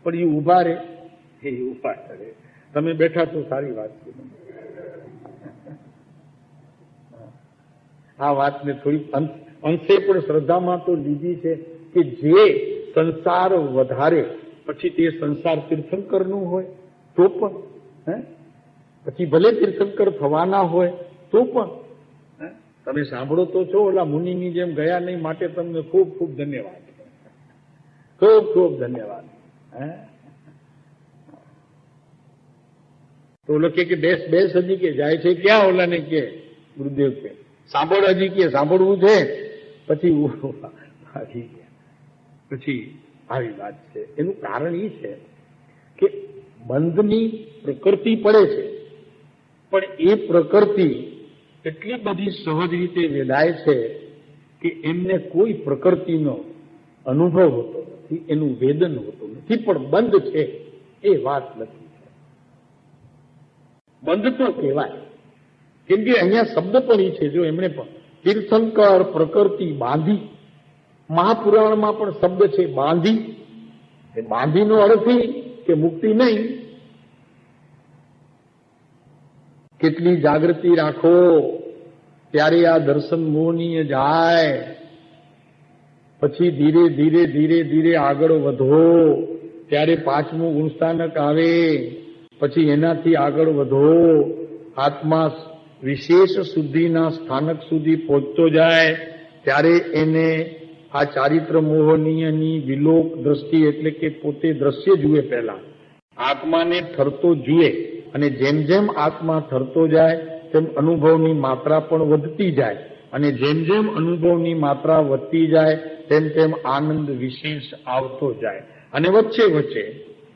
પણ એ ઉભા રે, એ ઉભા કરે. તમે બેઠા તો સારી વાત છે. આ વાતને થોડી અંશે પણ શ્રદ્ધામાં તો લીધી છે કે જે સંસાર વધારે પછી તે સંસાર તીર્થંકરનું હોય તો પણ, પછી ભલે તીર્થંકર થવાના હોય તો પણ. તમે સાંભળો તો છો, ઓલા મુનિની જેમ ગયા નહીં, માટે તમને ખૂબ ખૂબ ધન્યવાદ, ખૂબ ખૂબ ધન્યવાદ. તો ઓલો કે બેસ હજી કે જાય છે ક્યાં? ઓલાને કે ગુરુદેવ કે સાંભળ હજી કે સાંભળવું છે. પછી આવી વાત છે. એનું કારણ એ છે કે બંધની પ્રકૃતિ પડે છે, પણ એ પ્રકૃતિ એટલી બધી સહજ રીતે વેદાય છે કે એમને કોઈ પ્રકૃતિનો અનુભવ હોતો નથી, એનું વેદન હોતું નથી. પણ બંધ છે એ વાત નથી. બંધ તો કહેવાય, કેમ કે અહીંયા શબ્દ પણ એ છે. જો એમણે પણ તીર્થંકર પ્રકૃતિ બાંધી, મહાપુરાણમાં પણ શબ્દ છે બાંધી. એ બાંધીનો અર્થ કે મુક્તિ નહીં. કેટલી જાગૃતિ રાખો ત્યારે આ દર્શન મોહનીય જાય. પછી ધીરે ધીરે ધીરે ધીરે આગળ વધો ત્યારે 5મું ગુણસ્થાનક આવે. પછી એનાથી આગળ વધો, આત્મા વિશેષ શુદ્ધિના સ્થાનક સુધી પહોંચતો જાય ત્યારે એને આ ચારિત્ર મોહનીયની વિલોક દ્રષ્ટિ એટલે કે પોતે દ્રશ્ય જુએ. પહેલા આત્માને ઠરતો જુએ અને જેમ જેમ આત્મા ઠરતો જાય તેમ અનુભવની માત્રા પણ વધતી જાય અને જેમ જેમ અનુભવની માત્રા વધતી જાય તેમ તેમ આનંદ વિશેષ આવતો જાય. અને વચ્ચે વચ્ચે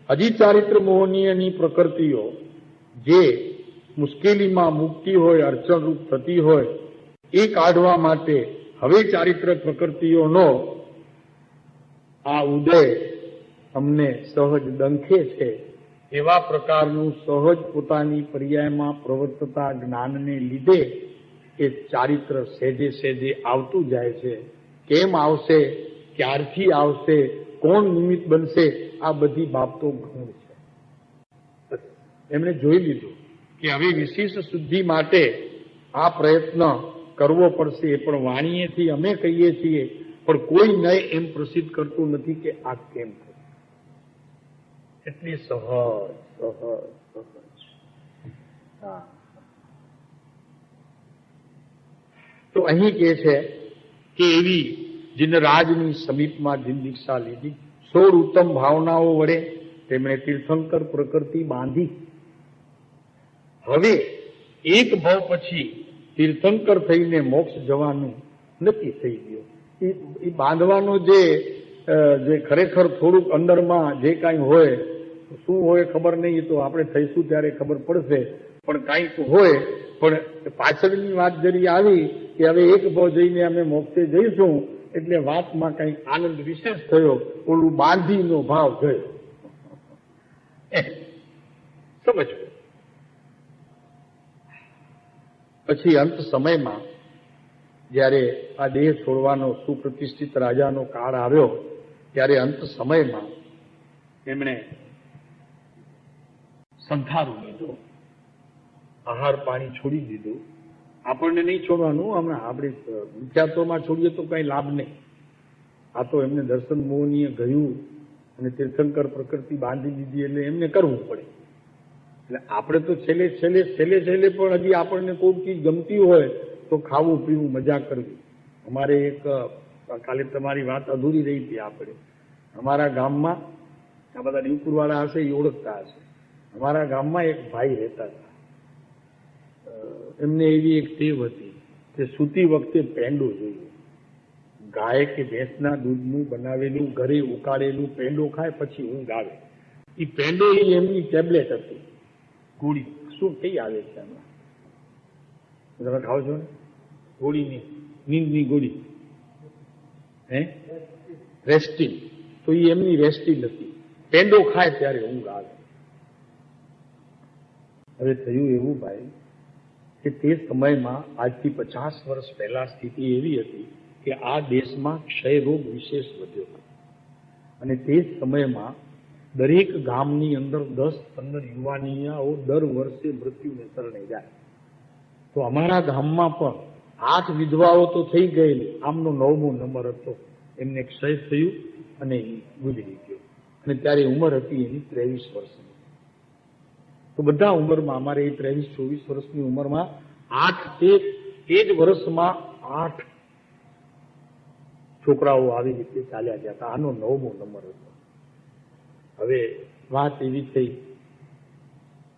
હજી ચારિત્ર મોહનીયની પ્રકૃતિઓ જે મુશ્કેલીમાં મુક્તિ હોય, અડચણરૂપ થતી હોય, એ કાઢવા માટે હવે ચારિત્ર પ્રકૃતિઓનો આ ઉદય અમને સહજ ડંખે છે. એવા પ્રકારનું સહજ પોતાની પર્યાયમાં પ્રવર્તતા જ્ઞાનને લીધે એ ચારિત્ર સહેજે સહેજે આવતું જાય છે. કેમ આવશે, ક્યારથી આવશે, કોણ નિમિત્ત બનશે, આ બધી બાબતો ગૌણ છે. એમણે જોઈ લીધું કે હવે વિશેષ શુદ્ધિ માટે આ પ્રયત્ન કરવો પડશે. એ પણ વાણીએથી અમે કહીએ છીએ, પણ કોઈ નય એમ પ્રસિદ્ધ કરતું નથી કે આ કેમ થયું. એટલી સહજ સહજ સહજ. હા, તો અહીં કે છે કે એવી જિનરાજની સમીપમાં જીન દીક્ષા લીધી. 16 ઉત્તમ ભાવનાઓ વડે તેમણે તીર્થંકર પ્રકૃતિ બાંધી. હવે એક ભાવ પછી તીર્થંકર થઈને મોક્ષ જવાનું નક્કી થઈ ગયું. એ બાંધવાનો જે ખરેખર થોડુંક અંદરમાં જે કાંઈ હોય, શું હોય ખબર નહીં, તો આપણે થઈશું ત્યારે ખબર પડશે. પણ કાંઈક હોય, પણ પાછળની વાત જરી આવી કે હવે એક ભાવ જઈને અમે મોક્ષે જઈશું એટલે વાતમાં કંઈક આનંદ વિશેષ થયો. ઓલું બાંધીનો ભાવ ગયો. સમજો. પછી અંત સમયમાં જ્યારે આ દેહ છોડવાનો સુપ્રતિષ્ઠિત રાજાનો કાળ આવ્યો ત્યારે અંત સમયમાં એમણે સંથારું લીધો, આહાર પાણી છોડી દીધું. આપણને નહીં છોડવાનું, હમણાં આપણે વિખ્યાતોમાં છોડીએ તો કઈ લાભ નહીં. આ તો એમને દર્શન મોહનીય ગયું અને તીર્થંકર પ્રકૃતિ બાંધી દીધી એટલે એમને કરવું પડે. એટલે આપણે તો છેલ્લે પણ હજી આપણને કોઈ ચીજ ગમતી હોય તો ખાવું પીવું મજા કરવી. અમારે એક કાલે તમારી વાત અધૂરી રહી હતી. આપણે અમારા ગામમાં, આ બધા ડીપુરવાળા હશે એ ઓળખતા હશે, અમારા ગામમાં એક ભાઈ રહેતા હતા. એમને એવી એક ટેવ હતી કે સૂતી વખતે પેંડો જોઈએ. ગાય કે ભેંસના દૂધનું બનાવેલું ઘરે ઉકાળેલું પેંડો ખાય પછી ઊંઘ આવે. એ પેંડો એમની ટેબ્લેટ હતી. ગોળી શું કઈ આવે છે એમાં, તમે ખાવ છો ને? ગોળીની નીંદની ગોળી, રેસ્ટિલ. તો એ એમની રેસ્ટિલ હતી. પેંડો ખાય ત્યારે ઊંઘ આવે. હવે થયું એવું ભાઈ કે તે સમયમાં આજથી 50 વર્ષ પહેલા સ્થિતિ એવી હતી કે આ દેશમાં ક્ષય રોગ વિશેષ વધ્યો હતો અને તે સમયમાં દરેક ગામની અંદર 10-15 યુવાનીઓ દર વર્ષે મૃત્યુને શરણે જાય. તો અમારા ગામમાં પણ 8 વિધવાઓ તો થઈ ગયેલી, આમનો 9મો નંબર હતો. એમને ક્ષય થયું અને ગુજરી ગયો. અને ત્યારે ઉંમર હતી એની 23 વર્ષની. તો બધા ઉંમરમાં અમારે એ 23-24 વર્ષની ઉંમરમાં 8 તે જ વર્ષમાં 8 છોકરાઓ આવી રીતે ચાલ્યા ગયા હતા. આનો 9મો નંબર હતો. હવે વાત એવી થઈ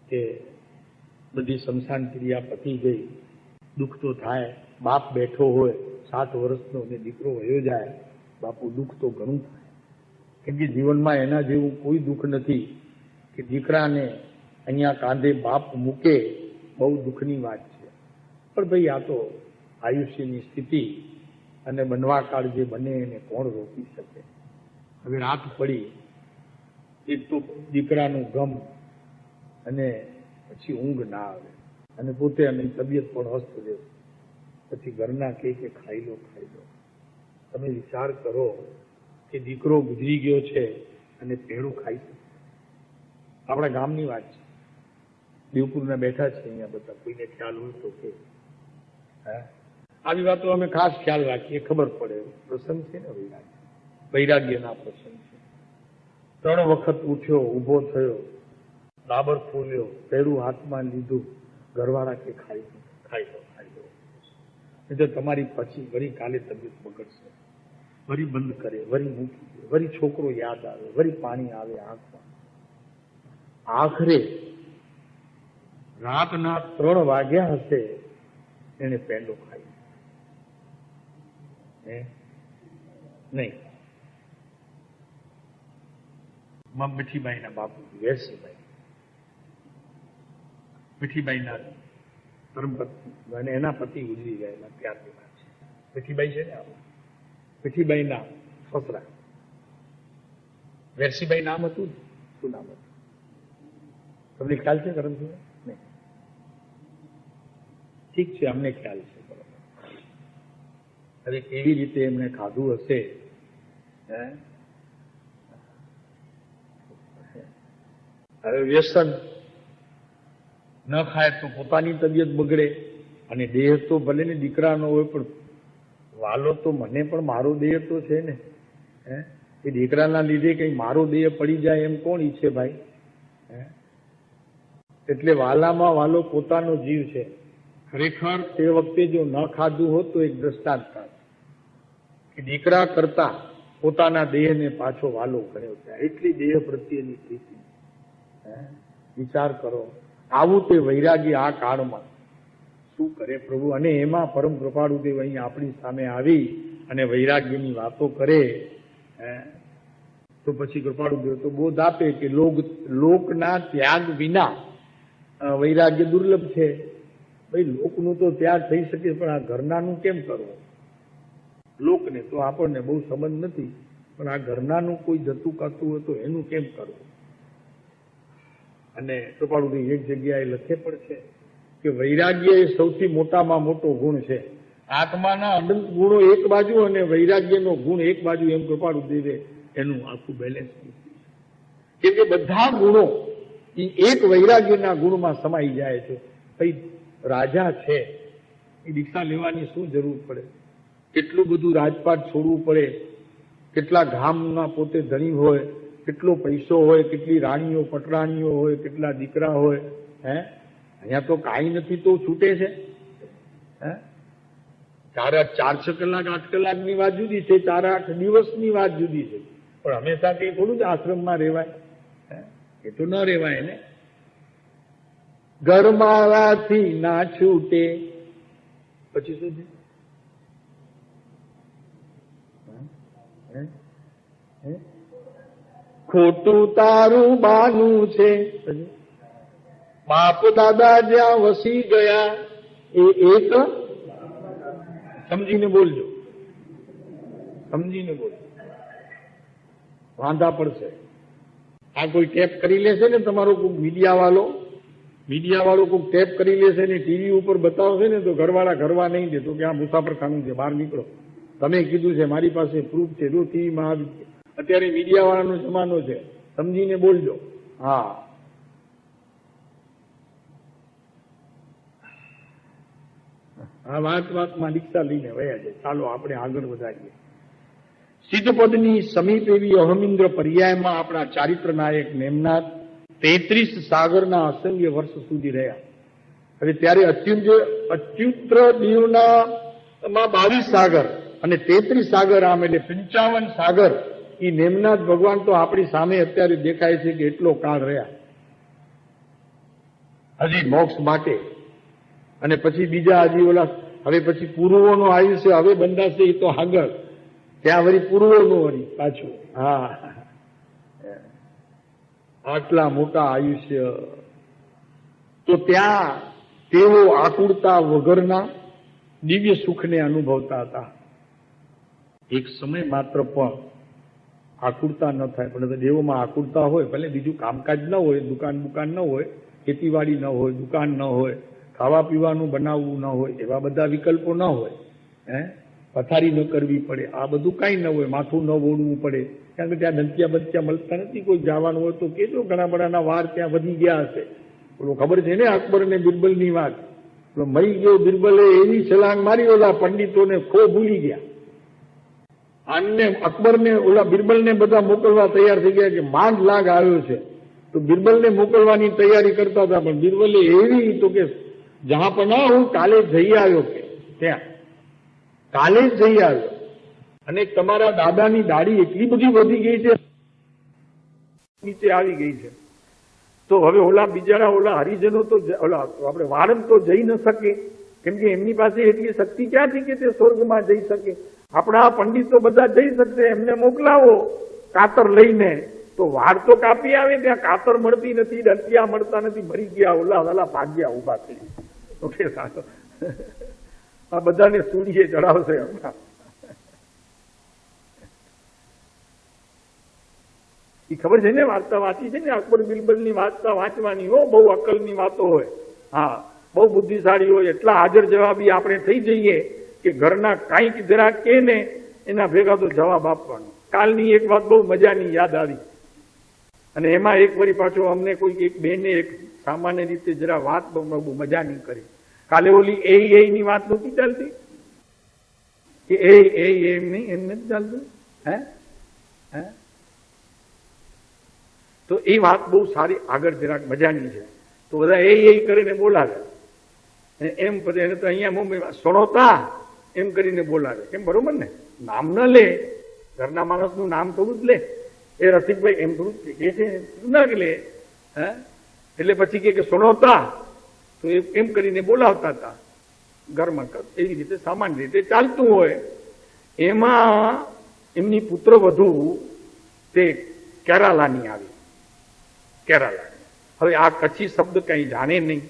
કે બધી શમશાન ક્રિયા પતી ગઈ. દુઃખ તો થાય. બાપ બેઠો હોય 7 વર્ષનો અને દીકરો વયો જાય, બાપુ દુઃખ તો ઘણું થાય. કેમ કે જીવનમાં એના જેવું કોઈ દુઃખ નથી કે દીકરાને અહીંયા કાંધે બાપ મૂકે. બહુ દુઃખની વાત છે. પણ ભાઈ આ તો આયુષ્યની સ્થિતિ અને બનવા કાળ જે બને એને કોણ રોકી શકે. હવે રાત પડી, એક તો દીકરાનું ગમ અને પછી ઊંઘ ના આવે અને પોતે અને તબિયત પણ અસ્તવ્યસ્ત. પછી ઘરના કહે કે ખાઈ લો. તમે વિચાર કરો કે દીકરો ગુજરી ગયો છે અને પેડું ખાઈ શકે. આપણા ગામની વાત છે. દેવપુરના બેઠા છે અહીંયા બધા, કોઈને ખ્યાલ હોય તો કે. આવી વાતો અમે ખાસ ખ્યાલ રાખીએ, ખબર પડે. પ્રસંગ છે ને ભાઈ. વૈરાગ્યના પ્રસંગ છે. 3 વખત ઉઠ્યો, ઊભો થયો, ડાબર ખોલ્યો, પહેરું હાથમાં લીધું, ઘરવાળા કે ખાઈ લો. નહીં તો તમારી પછી વળી કાલે તબિયત બગડશે. વળી બંધ કરે, વળી મૂકી દે, વળી છોકરો યાદ આવે, વળી પાણી આવે આંખમાં. આખરે રાતના 3 વાગ્યા હશે, એને પેંડો ખાઈ નહીં. મીઠીબાઈના બાપુ વેરસીબાઈ, મીઠીબાઈના ધર્મપત્ની અને એના પતિ ગુજરી ગયેલા ત્યારની વાત છે. મીઠીબાઈ છે ને, મીઠીબાઈના સસરા વેરસીબાઈ નામ હતું. શું નામ હતું તમને ખ્યાલ છે? કરમસિંહ? નહીં, ઠીક છે, અમને ખ્યાલ છે. બરોબર. હવે કેવી રીતે એમને ખાધું હશે? હવે વ્યસન ન ખાય તો પોતાની તબિયત બગડે, અને દેહ તો ભલે ને દીકરા ન હોય, પણ વાલો તો મને પણ મારો દેહ તો છે ને. એ દીકરાના લીધે કઈ મારો દેહ પડી જાય એમ કોણ ઈચ્છે ભાઈ? એટલે વાલામાં વાલો પોતાનો જીવ છે. ખરેખર તે વખતે જો ન ખાધું હોત તો એક દ્રષ્ટાંત થાત કે દીકરા કરતા પોતાના દેહને પાછો વાલો કર્યો છે. એટલી દેહ પ્રત્યેની પ્રીતિ. વિચાર કરો, આવું તે વૈરાગી આ કાળમાં શું કરે પ્રભુ. અને એમાં પરમ કૃપાળુદેવ અહીં આપણી સામે આવી અને વૈરાગ્યની વાતો કરે, તો પછી કૃપાળુદેવ તો બોધ આપે કે લોકના ત્યાગ વિના વૈરાગ્ય દુર્લભ છે. ભાઈ લોકનું તો ત્યાગ થઈ શકે, પણ આ ઘરનાનું કેમ કરવું? લોકને તો આપણને બહુ સંબંધ નથી, પણ આ ઘરનાનું કોઈ જતું કરતું હોય તો એનું કેમ કરવું? અને કૃપાળુદેવ એક જગ્યાએ લખે પણ છે કે વૈરાગ્ય એ સૌથી મોટામાં મોટો ગુણ છે. આત્માના અનંત ગુણો એક બાજુ અને વૈરાગ્યનો ગુણ એક બાજુ, એમ કૃપાળુદેવે એનું આખું બેલેન્સ મૂક્યું છે. કે બધા ગુણો એક વૈરાગ્યના ગુણમાં સમાઈ જાય છે. ભાઈ રાજા છે, એ દીક્ષા લેવાની શું જરૂર પડે? કેટલું બધું રાજપાટ છોડવું પડે, કેટલા ગામના પોતે ધણી હોય, કેટલો પૈસો હોય, કેટલી રાણીઓ પટરાણીઓ હોય, કેટલા દીકરા હોય. અહીંયા તો કાંઈ નથી તો છૂટે છે. 4-6 કલાક 8 કલાકની વાત જુદી છે, 4-8 દિવસની વાત જુદી છે. પણ હંમેશા કઈ થોડું જ આશ્રમમાં રહેવાય? એ તો ન રહેવાય ને. ઘરમાળાથી ના છૂટે. પછી શું છે? ખોટું તારું બાનું છે. બાપ દાદા જ્યાં વસી ગયા એ એક. સમજીને બોલજો, સમજીને બોલજો, વાંધા પડશે. આ કોઈ ટેપ કરી લેશે ને, તમારો કોઈ મીડિયા વાળો કોઈ ટેપ કરી લેશે ને ટીવી ઉપર બતાવશે ને, તો ઘરવાળા ઘરવા નહીં દે. તો કે આ મુસાફરખાનું છે, બહાર નીકળો. તમે કીધું છે, મારી પાસે પ્રૂફ છે, જો ટીવીમાં આવી. અત્યારે મીડિયા વાળાનો જમાનો છે, સમજીને બોલજો. હા, આ વાતમાં દીક્ષા લઈને વયા છે. ચાલો આપણે આગળ વધારીએ. સિદ્ધપદની સમીપ એવી અહમિન્દ્ર પર્યાયમાં આપણા ચારિત્ર નાયક નેમનાથ 33 સાગરના અસંખ્ય વર્ષ સુધી રહ્યા. હવે ત્યારે અચ્યુત્ર દીવના 22 સાગર અને 33 સાગર આમ, એટલે 55 સાગર એ નેમનાથ ભગવાન તો આપણી સામે અત્યારે દેખાય છે કે એટલો કાળ રહ્યા હજી મોક્ષ માટે. અને પછી બીજા હજી ઓલા, હવે પછી પૂર્વોનું આયુષ્ય હવે બંધાશે, એ તો આગળ ત્યાં વળી પૂર્વોનું વળી પાછું. હા, આટલા મોટા આયુષ્ય તો ત્યાં તેઓ આકુળતા વગરના દિવ્ય સુખને અનુભવતા હતા. એક સમય માત્ર પણ આકુળતા ન થાય. પણ દેવોમાં આકુળતા હોય, ભલે બીજું કામકાજ ન હોય, દુકાન ન હોય, ખેતીવાડી ન હોય, દુકાન ન હોય, ખાવા પીવાનું બનાવવું ન હોય, એવા બધા વિકલ્પો ન હોય, પથારી ન કરવી પડે, આ બધું કાંઈ ન હોય, માથું ન ઓળવું પડે. કારણ કે ત્યાં ધંતિયા બત્યા મળતા નથી. કોઈ જવાનું હોય તો કેજો, ઘણા બધાના વાર ત્યાં વધી ગયા હશે. પેલો ખબર છે ને અકબર ને બિરબલની વાત, મરી ગયો બિરબલે એવી છલાંગ મારી, ઓલા પંડિતોને ખો ભૂલી ગયા. આને અકબરને ઓલા બિરબલને બધા મોકલવા તૈયાર થઈ ગયા કે માંડ લાગ આવ્યો છે, તો બિરબલને મોકલવાની તૈયારી કરતા હતા, પણ બિરબલે એવી તો કે જહાં પણ હું કાલે જઈ આવ્યો, કે ત્યાં કાલે જ જઈ આવ્યો, અને તમારા દાદાની દાઢી એટલી બધી વધી ગઈ છે, નીચે આવી ગઈ છે, તો હવે ઓલા બિચારા ઓલા હરિજનો તો ઓલા આપણે વાળંદ તો જઈ ન શકે, કેમ કે એમની પાસે એટલી શક્તિ ક્યાંથી કે તે સ્વર્ગમાં જઈ શકે. આપણા પંડિતો બધા જઈ શકશે, એમને મોકલાવો કાતર લઈને, તો વાળ તો કાપી આવે, ત્યાં કાતર મળતી નથી, દંતિયા મળતા નથી, મરી ગયા, ઓલા ભાગ્યા ઉભા થઈ. ઓકે, સાચો આ બધાને સૂર્ય ચડાવશે હમણાં. એ ખબર છે ને, વાર્તા વાંચી છે ને, અકબર બિરબલની વાર્તા વાંચવાની હો, બહુ અક્કલની વાતો હોય, હા, બહુ બુદ્ધિશાળી હોય, એટલા હાજર જવાબી આપણે થઈ જઈએ કે ઘરના કાંઈક જરા કે ને એના ભેગા તો જવાબ આપવાનો. કાલની એક વાત બહુ મજાની યાદ આવી, અને એમાં એક વળી પાછો અમને કોઈ એક બેને એક સામાન્ય રીતે જરા વાત બહુ મજાની કરી. કાલે ઓલી એ ની વાત નહોતી ચાલતી કે એમ નહીં, એમ નથી ચાલતું, હે હે તો એ વાત બહુ સારી આગળ જરાક મજાની છે. તો બધા એ કરીને બોલાવે, એમ પછી એને તો અહીંયા મુંબઈમાં સોણોતા એમ કરીને બોલાવે, કેમ બરોબર ને, નામ ન લે, ઘરના માણસનું નામ થોડું જ લે, એ રસિકભાઈ એમ થોડું કે છે ના લે, હે એટલે પછી કે સોણોતા, તો એમ કરીને બોલાવતા હતા ઘરમાં. એવી રીતે સામાન્ય રીતે ચાલતું હોય. એમાં એમની પુત્ર વધુ તે કેરાલાની આવી, કેરાલા. હવે આ કચ્છી શબ્દ કઈ જાણે નહીં,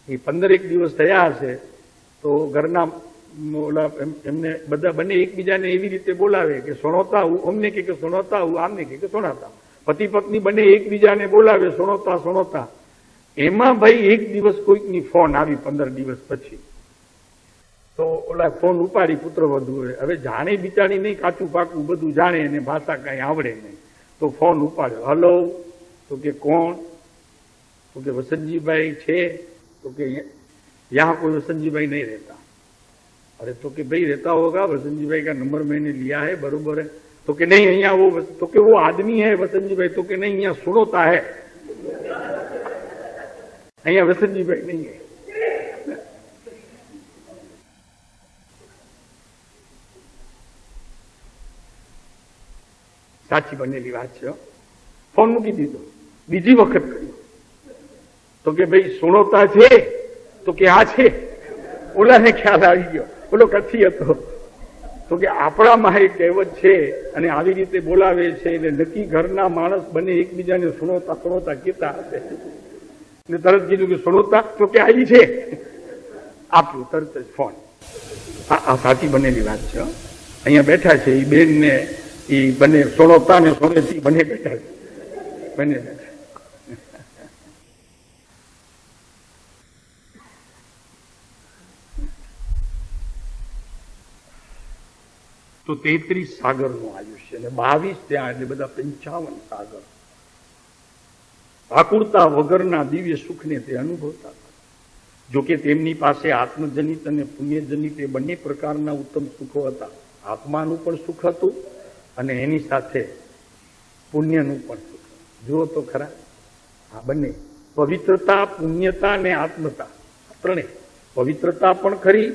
એ 15 દિવસ થયા હશે, તો ઘરના ઓલા એમને બધા બંને એકબીજાને એવી રીતે બોલાવે કે સોણોતા, અમને કે સોણોતા, આમને કે સોણાતા, પતિ પત્ની બંને એકબીજાને બોલાવે સોણોતા સોણોતા. એમાં ભાઈ એક દિવસ કોઈકની ફોન આવી 15 દિવસ પછી, તો ઓલા ફોન ઉપાડી પુત્ર વધુ, હવે જાણે બિચારી નહીં, કાચું પાકું બધું જાણે, અને ભાષા કઈ આવડે નહીં, તો ફોન ઉપાડ્યો. હલો, તો કે કોણ? તો કે વસંતજીભાઈ છે? તો કે યહાં કોઈ वसंतजीभाई नहीं रहता. अरे तो कि भाई रहता होगा, वसंतजीभाई का नंबर मैंने लिया है, बरोबर है. तो कि नहीं અહીંયા वो, तो कि वो आदमी है वसंतजीभाई, तो कि नहीं અહીંયા सुनोता है, અહીંયા वसंतजीभाई नहीं है. સાચી બનેલી વાત છે. ફોન મૂકી દીધો, બીજી વખત કર્યો, તો કે ભાઈ સુણોતા છે? તો કે આ છે. ઓલાને ખ્યાલ આવી ગયો, ઓલો કચ્છી હતો, તો કે આપણામાં એક કહેવત છે, અને આવી રીતે બોલાવે છે, એટલે નક્કી ઘરના માણસ બંને એકબીજાને સુણોતા સુણોતા કહેતા હશે. ને તરત કીધું કે સુણોતા, તો કે આવી છે, આપ્યું તરત જ ફોન. આ સાચી બનેલી વાત છે. અહીંયા બેઠા છે એ બેન ને એ બંને સોણોતા ને સોનેતી બંને બેઠા છે, બંને બેઠા. તો 33 સાગરનું આયુષ્ય, અને 22 ત્યાં, એટલે બધા 55 સાગર. આકુળતા વગરના દિવ્ય સુખને તે અનુભવતા હતા. જોકે તેમની પાસે આત્મજનિત અને પુણ્યજનિત એ બંને પ્રકારના ઉત્તમ સુખો હતા. આત્માનું પણ સુખ હતું, અને એની સાથે પુણ્યનું પણ સુખ. જુઓ તો ખરા, આ બંને પવિત્રતા, પુણ્યતા અને આત્મતા, ત્રણે. પવિત્રતા પણ ખરી,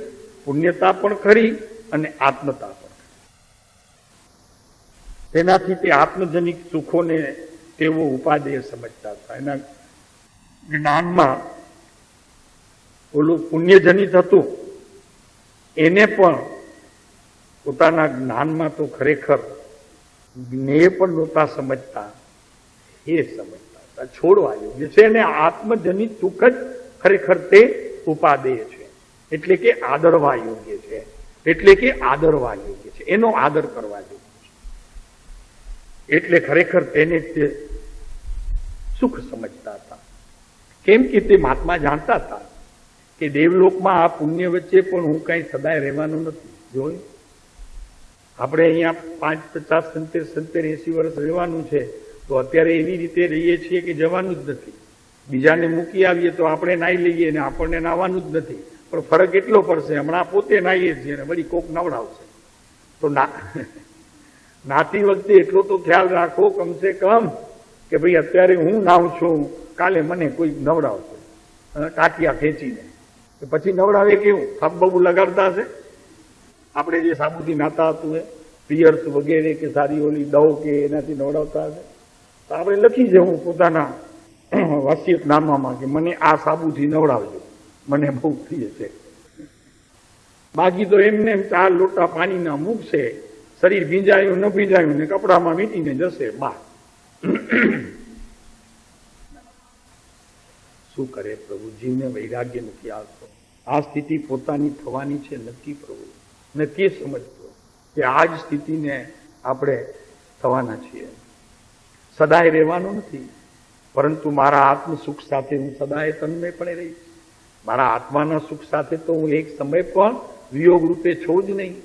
પુણ્યતા પણ ખરી, અને આત્મતા પણ. તેનાથી તે આત્મજનિક સુખોને તેઓ ઉપાદેય સમજતા હતા. એના જ્ઞાનમાં ઓલું પુણ્યજનિત હતું, એને પણ પોતાના જ્ઞાનમાં તો ખરેખર જ્ઞેય પણ નહોતા સમજતા, એ સમજતા હતા. છોડવા યોગ્ય છે, અને આત્મજનિત સુખ જ ખરેખર તે ઉપાદેય છે, એટલે કે આદરવા યોગ્ય છે, એટલે કે આદરવા યોગ્ય છે, એનો આદર કરવા યોગ્ય. એટલે ખરેખર તેને તે સુખ સમજતા હતા. કેમ કે તે મહાત્મા જાણતા હતા કે દેવલોકમાં આ પુણ્ય વચ્ચે પણ હું કઈ સદાય રહેવાનું નથી. જોયું, આપણે અહીંયા 5, 50, 70, 80 વર્ષ રહેવાનું છે, તો અત્યારે એવી રીતે રહીએ છીએ કે જવાનું જ નથી. બીજાને મૂકી આવીએ તો આપણે નાહી લઈએ, ને આપણને નાહવાનું જ નથી. પણ ફરક એટલો પડશે, હમણાં પોતે નાહીએ છીએ, ને વળી કોક નવડાવશે તો ના. નાતી વખતે એટલો તો ખ્યાલ રાખો કમસે કમ કે ભાઈ અત્યારે હું નાવ છું, કાલે મને કોઈ નવડાવશે ટાંટિયા ખેંચીને, પછી નવડાવે કેવું સાબુ લગાડતા હશે. આપણે જે સાબુથી નાતા હતું એ પિયર્સ વગેરે કે સારી ઓલી દવ કે એનાથી નવડાવતા હશે, તો આપણે લખી જવું પોતાના વસિયતનામામાં કે મને આ સાબુથી નવડાવજો, મને બહુ પ્રિય છે. બાકી તો એમને 4 લોટા પાણીના મૂકશે, શરીર ભીંજાયું ન ભીંજાયું ને કપડામાં વીંટીને જશે બહાર. શું કરે પ્રભુ, જીવને વૈરાગ્ય નથી આવતો. આ સ્થિતિ પોતાની થવાની છે નક્કી પ્રભુ, ને તે સમજતો કે આ જ સ્થિતિને આપણે થવાના છીએ. સદાય રહેવાનું નથી, પરંતુ મારા આત્મ સુખ સાથે હું સદાય તન્મય પણ રહીશ. મારા આત્માના સુખ સાથે તો હું એક સમય પણ વિયોગ રૂપે છું જ નહીં,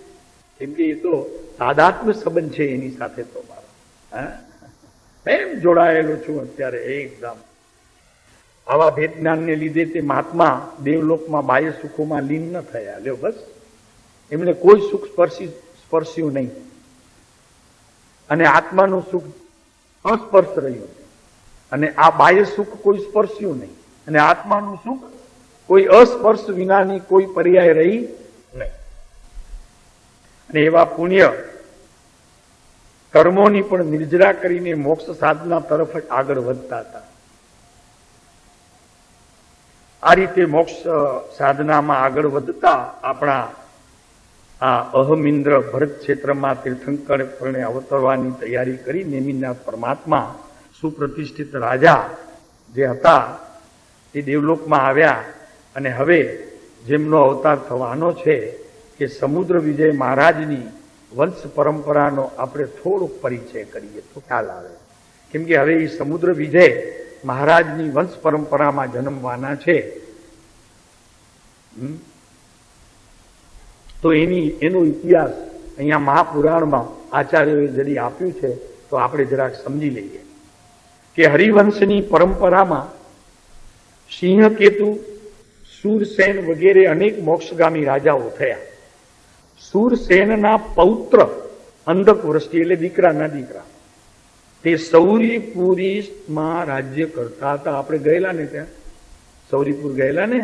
કેમ કે એ તો તાદાત્મ્ય સંબંધ છે એની સાથે તો મારો એમ જોડાયેલો છું અત્યારે એકદમ. આવા ભેદ જ્ઞાનને લીધે તે મહાત્મા દેવલોકમાં બાહ્ય સુખોમાં લીન ન થયા. લ્યો બસ, એમને કોઈ સુખ સ્પર્શ્યું નહીં, અને આત્માનું સુખ અસ્પર્શ રહ્યું, અને આ બાહ્ય સુખ કોઈ સ્પર્શ્યું નહીં, અને આત્માનું સુખ કોઈ અસ્પર્શ વિનાની કોઈ પર્યાય રહી નહીં. અને એવા પુણ્ય કર્મોની પણ નિર્જરા કરીને મોક્ષ સાધના તરફ જ આગળ વધતા હતા. આ રીતે મોક્ષ સાધનામાં આગળ વધતા આપણા આ અહમિન્દ્ર ભરત ક્ષેત્રમાં તીર્થંકર અવતરવાની તૈયારી કરી નેમિનાથ પરમાત્મા સુપ્રતિષ્ઠિત રાજા જે હતા એ દેવલોકમાં આવ્યા. અને હવે જેમનો અવતાર થવાનો છે કે સમુદ્ર વિજય મહારાજની વંશ પરંપરાનો આપણે થોડોક પરિચય કરીએ તો ખ્યાલ આવે. કેમ કે હવે એ સમુદ્ર વિજય મહારાજની વંશ પરંપરામાં જન્મવાના છે, તો એનો ઇતિહાસ અહીંયા મહાપુરાણમાં આચાર્યોએ જરી આપ્યું છે, તો આપણે જરાક સમજી લઈએ કે હરિવંશની પરંપરામાં સિંહકેતુ, શૂરસેન વગેરે અનેક મોક્ષગામી રાજાઓ થયા. શૂરસેનના પૌત્ર અંધકવૃષ્ટિ એટલે દીકરાના દીકરા, તે સૌરીપુરીમાં રાજ્ય કરતા હતા. આપણે ગયેલા ને ત્યાં સૌરીપુર ગયેલા ને,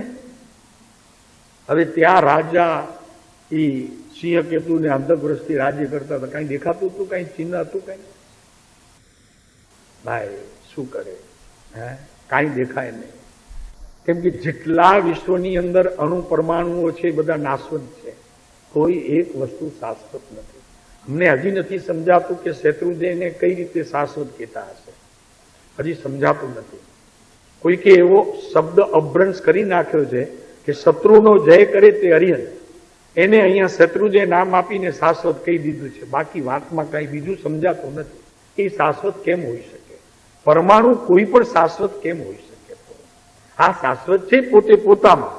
હવે ત્યાં રાજા એ સિંહકેતુ ને અંધકવૃષ્ટિ રાજ્ય કરતા હતા. કઈ દેખાતું હતું, કઈ ચિહ્ન હતું, કઈ ભાઈ શું કરે, કઈ દેખાય નહીં. કેમ કે જેટલા વિશ્વની અંદર અણુ પરમાણુઓ છે બધા નાશવંત છે, કોઈ એક વસ્તુ શાશ્વત નથી. અમને હજી નથી સમજાતું કે શત્રુંજયને કઈ રીતે શાશ્વત કહેતા હશે, હજી સમજાતું નથી. કોઈકે એવો શબ્દ અભ્રંશ કરી નાખ્યો છે કે શત્રુનો જય કરે તે હરિહંત, એને અહીંયા શત્રુંજય નામ આપીને શાશ્વત કહી દીધું છે. બાકી વાતમાં કઈ બીજું સમજાતું નથી. એ શાશ્વત કેમ હોઈ શકે? પરમાણુ કોઈ પણ શાશ્વત કેમ હોઈ શકે? આ શાશ્વત છે પોતે પોતામાં,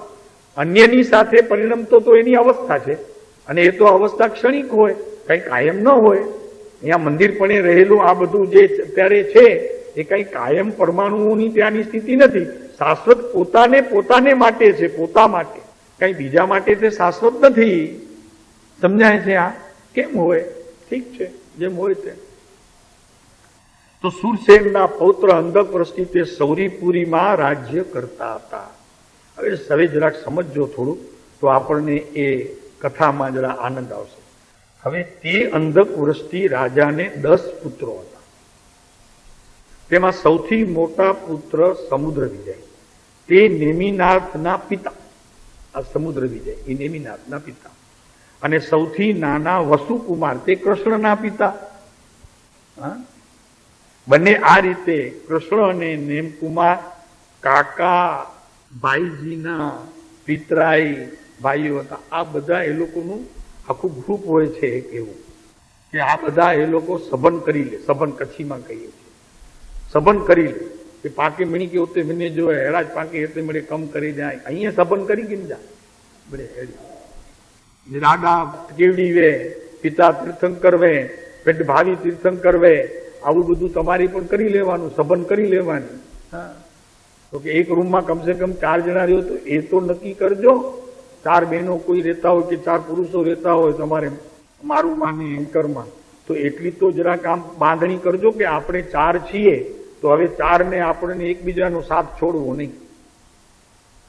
અન્યની સાથે પરિણમતો તો એની અવસ્થા છે, અને એ તો અવસ્થા ક્ષણિક હોય, કઈ કાયમ ન હોય. અહીંયા મંદિર પણ રહેલું આ બધું જે અત્યારે છે એ કઈ કાયમ પરમાણુઓની ત્યાંની સ્થિતિ નથી. શાશ્વત પોતાને માટે છે, પોતા માટે, કઈ બીજા માટે તે શાશ્વત નથી. સમજાય છે? આ કેમ હોય? ઠીક છે, જેમ હોય તે. તો શૂરસેનના પૌત્ર અંધકવૃષ્ટિ તે સૌરીપુરીમાં રાજ્ય કરતા હતા. હવે સવે જરાક સમજજો થોડું, તો આપણને એ કથામાં જરા આનંદ આવશે. હવે તે અંધકવૃષ્ટિ રાજાને 10 પુત્રો હતા. તેમાં સૌથી મોટા પુત્ર સમુદ્ર વિજય, તે નેમિનાથના પિતા. આ સમુદ્ર વિજય એ નેમિનાથના પિતા. અને સૌથી નાના વસુકુમાર તે કૃષ્ણના પિતા. બંને આ રીતે કૃષ્ણ અને નેમકુમાર કાકા ભાઈજીના પિતરાઈ ભાઈઓ હતા. આ બધા એ લોકોનું આખું ગ્રુપ હોય છે એક એવું કે આ બધા એ લોકો સંબંધ કરી લે. સંબંધ કચ્છીમાં કહીએ છીએ, સંબંધ કરી લે કે પાકે મણી કે ઉતે મને જો હેડા જ પાકે એટલે મળે કમ કરી જાય. અહીંયા સંબંધ કરી કે જાય બડે હેડી રાડા કેવડી વે, પિતા તીર્થંકર વે, પેટ ભાવી તીર્થંકર વે, આવું બધું તમારી પણ કરી લેવાનું, સંબંધ કરી લેવાની. તો કે એક રૂમમાં કમસે કમ 4 જણા રહ્યો તો એ તો નક્કી કરજો. 4 બહેનો કોઈ રહેતા હોય કે 4 પુરુષો રહેતા હોય તમારે મારું માને એન્કરમાં, તો એટલી તો જરાક આમ બાંધણી કરજો કે આપણે 4 છીએ તો હવે 4 ને આપણને એકબીજાનો સાથ છોડવો નહીં.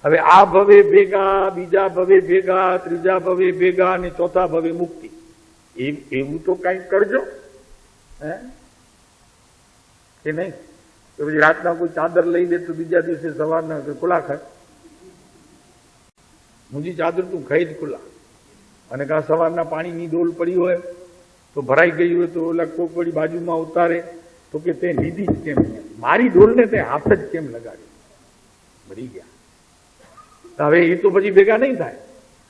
હવે આ ભવે ભેગા, બીજા ભવે ભેગા, ત્રીજા ભવે ભેગા અને ચોથા ભવે મુક્તિ. એવું તો કઈક કરજો હે કે નહીં? તો પછી રાતના કોઈ ચાદર લઈ દે તો બીજા દિવસે સવારના ખુલ્લા ખાય. મુજી ચાદર તું ખાઈ જ ખુલ્લા. અને કાં સવારના પાણીની ડોલ પડી હોય તો ભરાઈ ગઈ હોય તો ઓલા કોક વળી બાજુમાં ઉતારે તો કે તે લીધી જ કેમ, મારી ડોલને તે હાથ જ કેમ લગાડી, મરી ગયા. હવે એ તો પછી ભેગા નહીં થાય.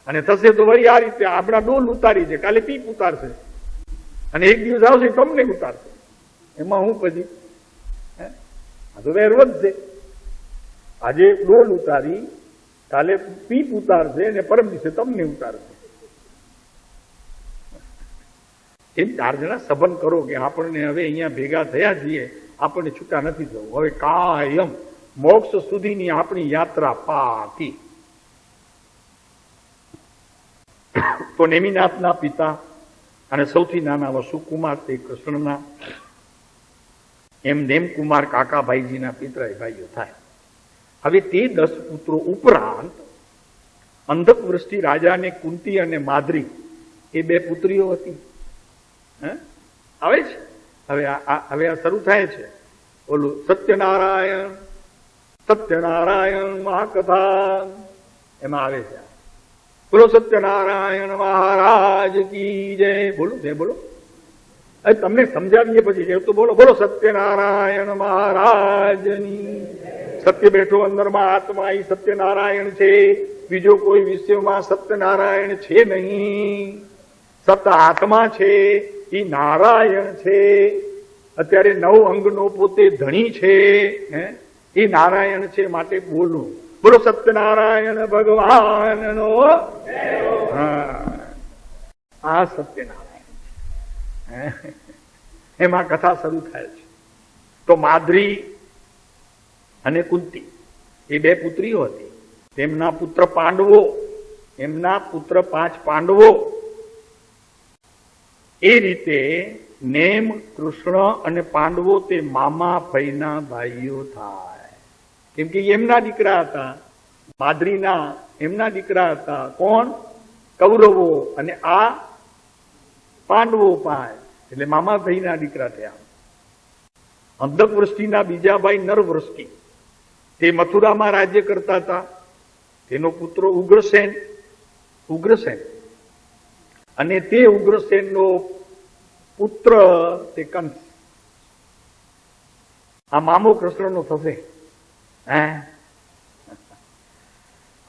અને થશે તો વળી આ રીતે આપણા ડોલ ઉતારી છે, કાલે પીપ ઉતારશે અને એક દિવસ આવશે તમને ઉતારશે. એમાં હું પછી આ તો વેર વધશે. આજે ડોલ ઉતારી, કાલે પીપ ઉતારશે અને પરમ દિવસે તમને ઉતારશે. એમ 4 જણા સંબંધ કરો કે આપણને હવે અહીંયા ભેગા થયા છીએ, આપણને છૂટા નથી જવું. હવે કાયમ મોક્ષ સુધીની આપણી યાત્રા પાકી. તો નેમિનાથના પિતા અને સૌથી નાના વસુકુમાર તે કૃષ્ણના, એમ નેમકુમાર કાકાભાઈજીના પિતરાય ભાઈઓ થાય. હવે તે 10 પુત્રો ઉપરાંત અંધકવૃષ્ટિ રાજાને કુંતી અને માદ્રી એ 2 પુત્રીઓ હતી. આવે છે હવે આ શરૂ થાય છે ઓલું સત્યનારાયણ મહાકથા, એમાં આવે છે બોલો સત્યનારાયણ મહારાજ કી જય. બોલો જય બોલો. તમને સમજાવીએ પછી તો બોલો બોલો સત્યનારાયણ મહારાજની. સત્ય બેઠો અંદરમાં આત્મા એ સત્યનારાયણ છે, બીજો કોઈ વિશ્વમાં સત્યનારાયણ છે નહીં. સત આત્મા છે એ નારાયણ છે. અત્યારે 9 અંગનો પોતે ધણી છે, એ નારાયણ છે. માટે બોલું બોલો સત્યનારાયણ ભગવાનનો. આ સત્યનારાયણ એમાં કથા શરૂ થાય છે. તો માદ્રી અને કુંતી એ 2 પુત્રીઓ હતી. તેમના પુત્ર પાંડવો, એમના પુત્ર 5 પાંડવો. એ રીતે નેમ, કૃષ્ણ અને પાંડવો તે મામા ભાઈના ભાઈઓ થાય. કેમ કે એમના દીકરા હતા. માદ્રીના એમના દીકરા હતા. કોણ? કૌરવો. અને આ પાંડવો 5 એટલે મામા ભાઈના દીકરા થયા. અંધકવૃષ્ટિના બીજા ભાઈ નરવૃષ્ટિ, તે મથુરામાં રાજ્ય કરતા હતા. તેનો પુત્ર ઉગ્રસેન. અને તે ઉગ્રસેનનો પુત્ર તે કંસ. આ મામો કૃષ્ણનો થશે.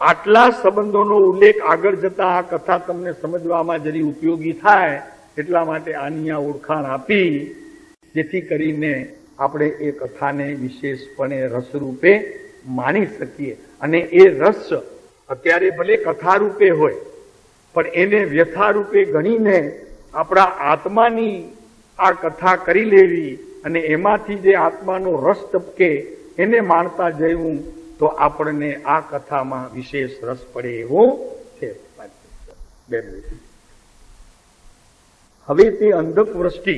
આટલા સંબંધોનો ઉલ્લેખ આગળ જતા આ કથા તમને સમજવામાં જરી ઉપયોગી થાય એટલા માટે આની આ ઓળખાણ આપી, જેથી કરીને આપણે એ કથાને વિશેષપણે રસરૂપે માણી શકીએ. અને એ રસ અત્યારે ભલે કથા રૂપે હોય પણ એને વ્યથા રૂપે ગણીને આપણા આત્માની આ કથા કરી લેવી અને એમાંથી જે આત્માનો રસ ટપકે એને માણતા જવું તો આપણને આ કથામાં વિશેષ રસ પડે એવું છે. હવે તે અંધકવૃષ્ટિ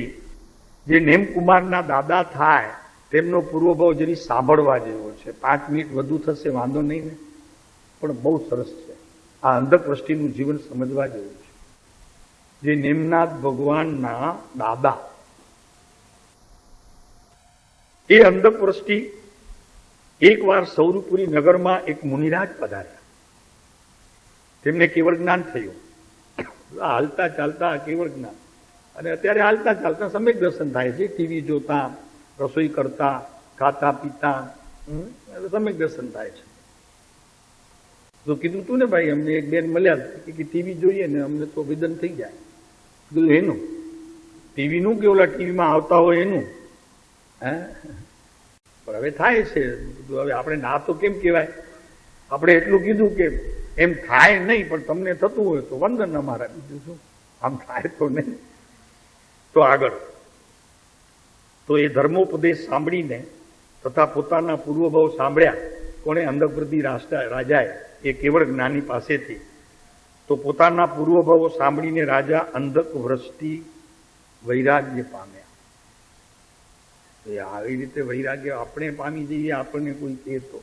જે નેમકુમારના દાદા થાય તેમનો પૂર્વભાવ જરી સાંભળવા જેવો છે. 5 મિનિટ વધુ થશે વાંધો નહીં ને, પણ બહુ સરસ છે. આ અંધકવૃષ્ટિનું જીવન સમજવા જેવું છે. જે નેમનાથ ભગવાનના દાદા, એ અંધકવૃષ્ટિ એકવાર સૌરપુરી નગરમાં એક મુનિરાજ પધાર્યા. તેમને કેવળ જ્ઞાન થયું. હાલતા ચાલતા કેવળ જ્ઞાન. અને અત્યારે હાલતા ચાલતા સમ્યક દર્શન થાય છે. ટીવી જોતા, રસોઈ કરતા, ખાતા પીતા સમ્યક દર્શન થાય છે. તો કીધું તું ને ભાઈ, અમને એક બેન મળ્યા કે ટીવી જોઈએ ને અમને તો વિદન થઈ જાય. કીધું એનું ટીવીનું કે ઓલા ટીવીમાં આવતા હોય એનું? પણ હવે થાય છે. હવે આપણે ના તો કેમ કહેવાય? આપણે એટલું કીધું કે એમ થાય નહીં, પણ તમને થતું હોય તો વંદન અમારા. બીજું શું, આમ થાય તો નહીં. તો આગળ તો એ ધર્મોપદેશ સાંભળીને તથા પોતાના પૂર્વભાવ સાંભળ્યા. કોણે? અંધકવૃષ્ટિ રાજાએ, એ કેવળ જ્ઞાની પાસેથી. તો પોતાના પૂર્વભાવો સાંભળીને રાજા અંધકવૃષ્ટિ વૈરાગ્ય પામ્યા. આવી રીતે વૈરાગ્ય આપણે પામી જઈએ, આપણને કોઈ કહેતો,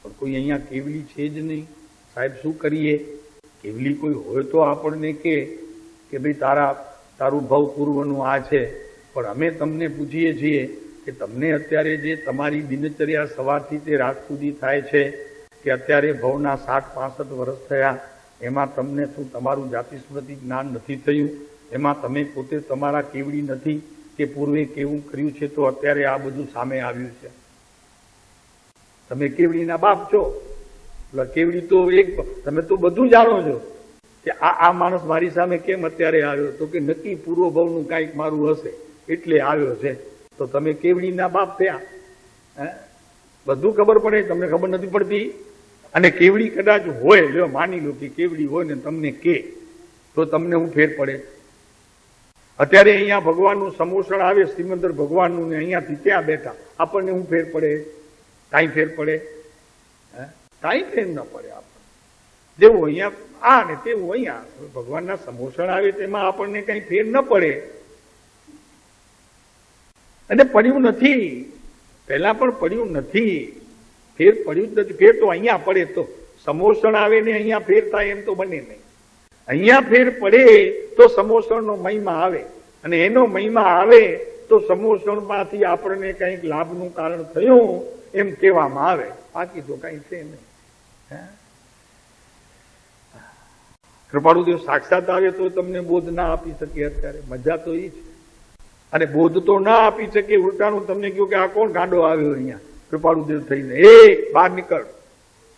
પણ કોઈ અહીંયા કેવલી છે જ નહીં. સાહેબ શું કરીએ? કેવલી કોઈ હોય તો આપણને કે ભાઈ તારું ભવ પૂર્વનું આ છે. પણ અમે તમને પૂછીએ છીએ કે તમને અત્યારે જે તમારી દિનચર્યા સવારથી તે રાત સુધી થાય છે, કે અત્યારે ભવના 60-65 વર્ષ થયા, એમાં તમને શું તમારું જાતિ સ્મૃતિ જ્ઞાન નથી થયું? એમાં તમે પોતે તમારા કેવડી નથી કે પૂર્વે કેવું કર્યું છે તો અત્યારે આ બધું સામે આવ્યું છે? તમે કેવડીના બાપ છો, કેવડી તો તમે તો બધું જાણો છો કે આ માણસ મારી સામે કેમ અત્યારે આવ્યો, તો કે નક્કી પૂર્વ ભવનું કાંઈક મારું હશે એટલે આવ્યો છે. તો તમે કેવડીના બાપ થયા. બધું ખબર પડે, તમને ખબર નથી પડતી. અને કેવડી કદાચ હોય, જો માની લો કે કેવડી હોય ને તમને કે, તો તમને હું ફેર પડે? અત્યારે અહીંયા ભગવાનનું સમોસણ આવે, શ્રીમંદર ભગવાનનું, ને અહીંયાથી ત્યાં બેઠા, આપણને હું ફેર પડે? કાંઈ ફેર પડે? કાંઈ ફેર ન પડે. આપણને જેવું અહીંયા આ ને તેવું અહીંયા ભગવાનના સમોસણ આવે તેમાં આપણને કઈ ફેર ન પડે. અને પડ્યું નથી, પહેલા પણ પડ્યું નથી. ફેર પડ્યું જ નથી. ફેર તો અહીંયા પડે તો સમોસણ આવે ને અહીંયા ફેર થાય એમ તો બને નહીં. અહીંયા ફેર પડે તો સમોસણનો મહિમા આવે, અને એનો મહિમા આવે તો સમોસણમાંથી આપણને કંઈક લાભનું કારણ થયું એમ કહેવામાં આવે. બાકી તો કઈ છે નહીં. કૃપાળુદેવ સાક્ષાત આવે તો તમને બોધ ના આપી શકે. અત્યારે મજા તો એ છે. અને બોધ તો ના આપી શકે, ઉલટાનું તમને કહ્યું કે આ કોણ ગાંડો આવ્યો અહીંયા કૃપાળુદેવ થઈને, બહાર નીકળ.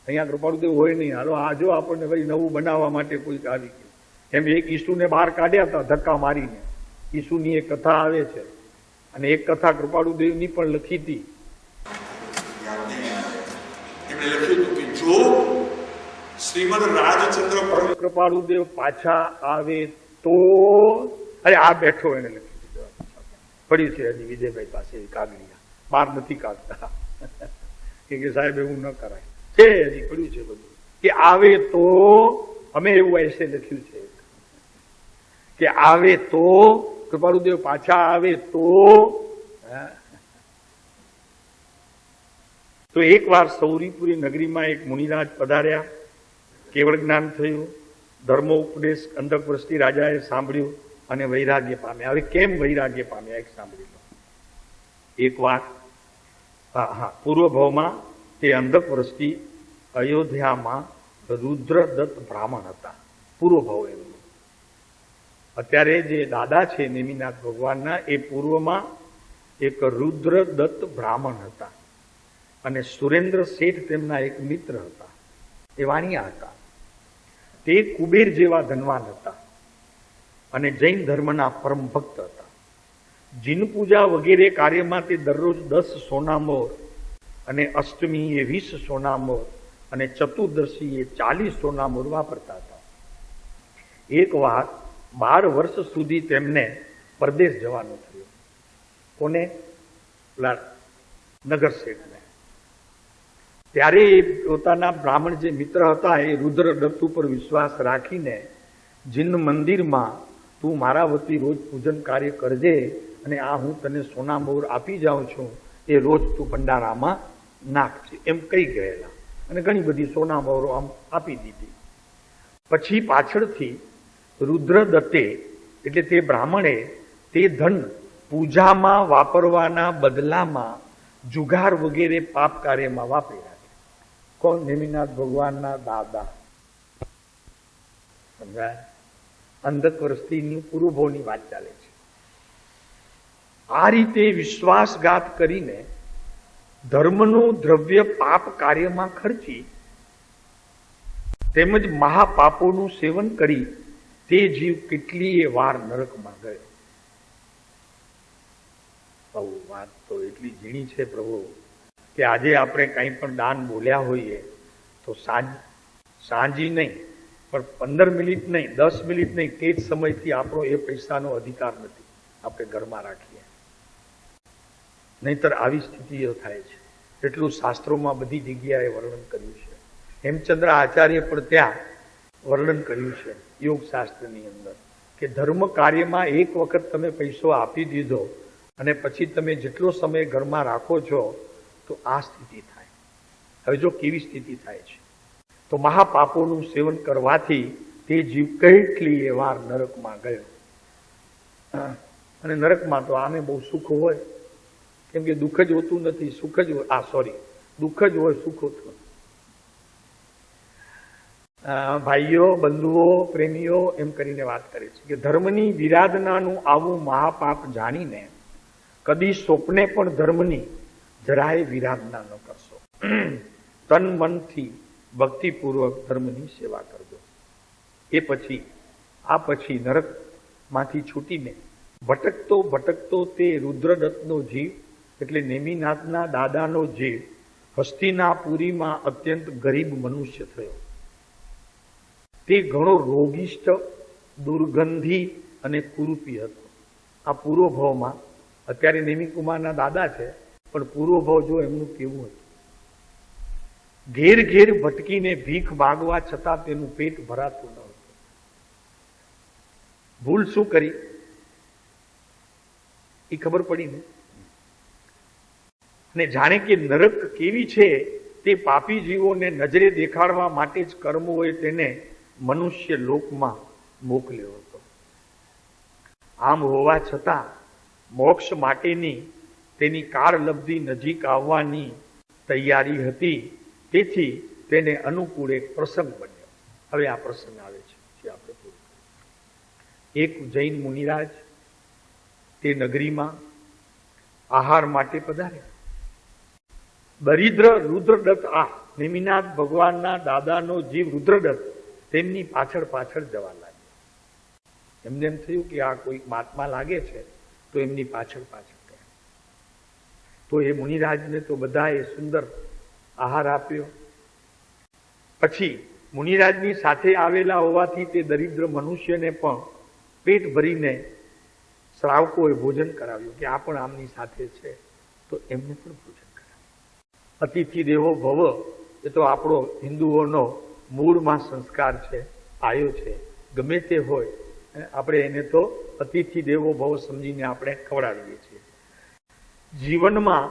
અહીંયા કૃપાળુદેવ હોય નહીં. હાલો આ જો આપણને ભાઈ નવું બનાવવા માટે કોઈક આવી ગયું. એમ એક ઈસુને બહાર કાઢ્યા હતા ધક્કા મારીને. ઈસુની એક કથા આવે છે, અને એક કથા કૃપાળુદેવની પણ લખી હતી. એમણે લખ્યું હતું કે જો શ્રીમદ રાજચંદ્ર કૃપાળુદેવ પાછા આવે તો, અરે આ બેઠો એને લખી પડી છે હજી વિજયભાઈ પાસે કાગળિયા, બહાર નથી કાઢતા કે સાહેબ એવું ન કરાય છે, હજી પડ્યું છે બધું. કે આવે તો, અમે એવું એસે લખ્યું છે કે આવે તો, કૃપાળુદેવ પાછા આવે તો એક વાર સૌરીપુરી નગરીમાં એક મુનિરાજ પધાર્યા. કેવળ જ્ઞાન થયું, ધર્મ ઉપદેશ અંધકવૃષ્ટિ રાજાએ સાંભળ્યું અને વૈરાગ્ય પામ્યા. હવે કેમ વૈરાગ્ય પામ્યા એક સાંભળી લો. એક વાર પૂર્વ ભાવમાં તે અંધકવૃષ્ટિ અયોધ્યામાં રુદ્રદત્ત બ્રાહ્મણ હતા. પૂર્વ ભાવ એમનું. અત્યારે જે દાદા છે નેમિનાથ ભગવાનના, એ પૂર્વમાં એક રુદ્રદત્ત બ્રાહ્મણ હતા, અને સુરેન્દ્ર શેઠ તેમના એક મિત્ર હતા. એ વાણિયા હતા. તે કુબેર જેવા ધનવાન હતા અને જૈન ધર્મના પરમ ભક્ત હતા. જીન પૂજા વગેરે કાર્યમાં તે દરરોજ 10 સોનામોર, અને અષ્ટમીએ 20 સોનામોર, અને ચતુર્દશીએ 40 સોનામોર વાપરતા હતા. એક વાર 12 વર્ષ સુધી તેમને પરદેશ જવાનું થયું. કોને? નગર શેઠને. ત્યારે પોતાના બ્રાહ્મણ જે મિત્ર હતા એ રુદ્રદત્ત ઉપર વિશ્વાસ રાખીને જીન મંદિરમાં તું મારા વતી રોજ પૂજન કાર્ય કરજે, અને આ હું તને સોનામોર આપી જાઉં છું, એ રોજ તું ભંડારામાં નાખજે એમ કહી ગયેલા. અને ઘણી બધી સોનામોરો આમ આપી દીધી. પછી પાછળથી રુદ્રદત્તે એટલે તે બ્રાહ્મણે તે ધન પૂજામાં વાપરવાના બદલામાં જુગાર વગેરે પાપ કાર્યમાં વાપરી નાખે. કોણ? નેમિનાથ ભગવાનના દાદા. સમજાય? અંધકવૃષ્ટિની પૂર્વભોની વાત ચાલે છે. આ રીતે વિશ્વાસઘાત કરીને ધર્મનું દ્રવ્ય પાપ કાર્યમાં ખર્ચી તેમજ મહાપાપોનું સેવન કરી તે જીવ કેટલીય વાર નરકમાં ગયો. પ્રભુ વાત તો એટલી ઝીણી છે પ્રભુ, કે આજે આપણે કંઈ પણ દાન બોલ્યા હોઈએ તો સાંજી નહીં, પણ 15 મિનિટ નહીં, 10 મિનિટ નહીં, તે જ સમયથી આપણો એ પૈસાનો અધિકાર નથી, આપણે ઘરમાં રાખીએ. નહીતર આવી સ્થિતિઓ થાય છે. એટલું શાસ્ત્રોમાં બધી જગ્યાએ વર્ણન કર્યું છે. હેમચંદ્ર આચાર્ય પણ ત્યાં વર્ણન કર્યું છે યોગ શાસ્ત્રની અંદર. કે ધર્મ કાર્યમાં એક વખત તમે પૈસો આપી દીધો અને પછી તમે જેટલો સમય ઘરમાં રાખો છો તો આ સ્થિતિ થાય. હવે જો કેવી સ્થિતિ થાય છે, તો મહાપાપોનું સેવન કરવાથી તે જીવ કેટલી વાર નરકમાં ગયો. અને નરકમાં તો આને બહુ સુખ હોય, કેમ કે દુઃખ જ હોતું નથી, સુખ જ હોય. દુઃખ જ હોય, સુખ હોતું. ભાઈઓ, બંધુઓ, પ્રેમીઓ એમ કરીને વાત કરે છે કે ધર્મની વિરાધનાનું આવું મહાપાપ જાણીને કદી સ્વપ્ને પણ ધર્મની જરાય વિરાધના ન કરશો. તન મનથી ભક્તિપૂર્વક ધર્મની સેવા કરજો. એ પછી નરકમાંથી છૂટીને ભટકતો તે રુદ્રદત્તનો જીવ એટલે નેમિનાથના દાદાનો જીવ હસ્તિનાપુરીમાં અત્યંત ગરીબ મનુષ્ય થયો. તે ઘણો રોગિષ્ઠ, દુર્ગંધી અને કુરૂપી હતો. આ પૂર્વ ભાવમાં, અત્યારે નેમિકુમારના દાદા છે, પણ પૂર્વ ભાવ જો એમનું કેવું હતું. ઘેર ઘેર ભટકીને ભીખ માગવા છતાં તેનું પેટ ભરાતું ન હતું. ભૂલ શું કરી એ ખબર પડી ને. અને જાણે કે નરક કેવી છે તે પાપી જીવોને નજરે દેખાડવા માટે જ કર્મ હોય તેને મનુષ્ય લોકમાં મોકલ્યો હતો. આમ હોવા છતાં મોક્ષ માટેની તેની કાળલબ્ધિ નજીક આવવાની તૈયારી હતી, તેથી તેને અનુકૂળ એક પ્રસંગ બન્યો. હવે આ પ્રસંગ આવે છે જે આપણે પૂરું કરીએ. એક જૈન મુનિરાજ તે નગરીમાં આહાર માટે પધાર્યા. દરિદ્ર રુદ્રદત્ત, આ નેમિનાથ ભગવાનના દાદાનો જીવ રુદ્રદત્ત તેમની પાછળ જવા લાગ્યો. એમને એમ થયું કે આ કોઈ મહાત્મા લાગે છે, તો એમની પાછળ ગયા. તો એ મુનિરાજને તો બધાએ સુંદર આહાર આપ્યો. પછી મુનિરાજની સાથે આવેલા હોવાથી તે દરિદ્ર મનુષ્યને પણ પેટ ભરીને શ્રાવકોએ ભોજન કરાવ્યું કે આ પણ આમની સાથે છે, તો એમને પણ ભોજન કરાવ્યું. અતિથિ દેવો ભવ એ તો આપણો હિન્દુઓનો મૂળમાં સંસ્કાર છે, આયો છે. ગમે તે હોય આપણે એને તો અતિથિ દેવો ભવ સમજીને આપણે ખવડાવીએ છીએ. જીવનમાં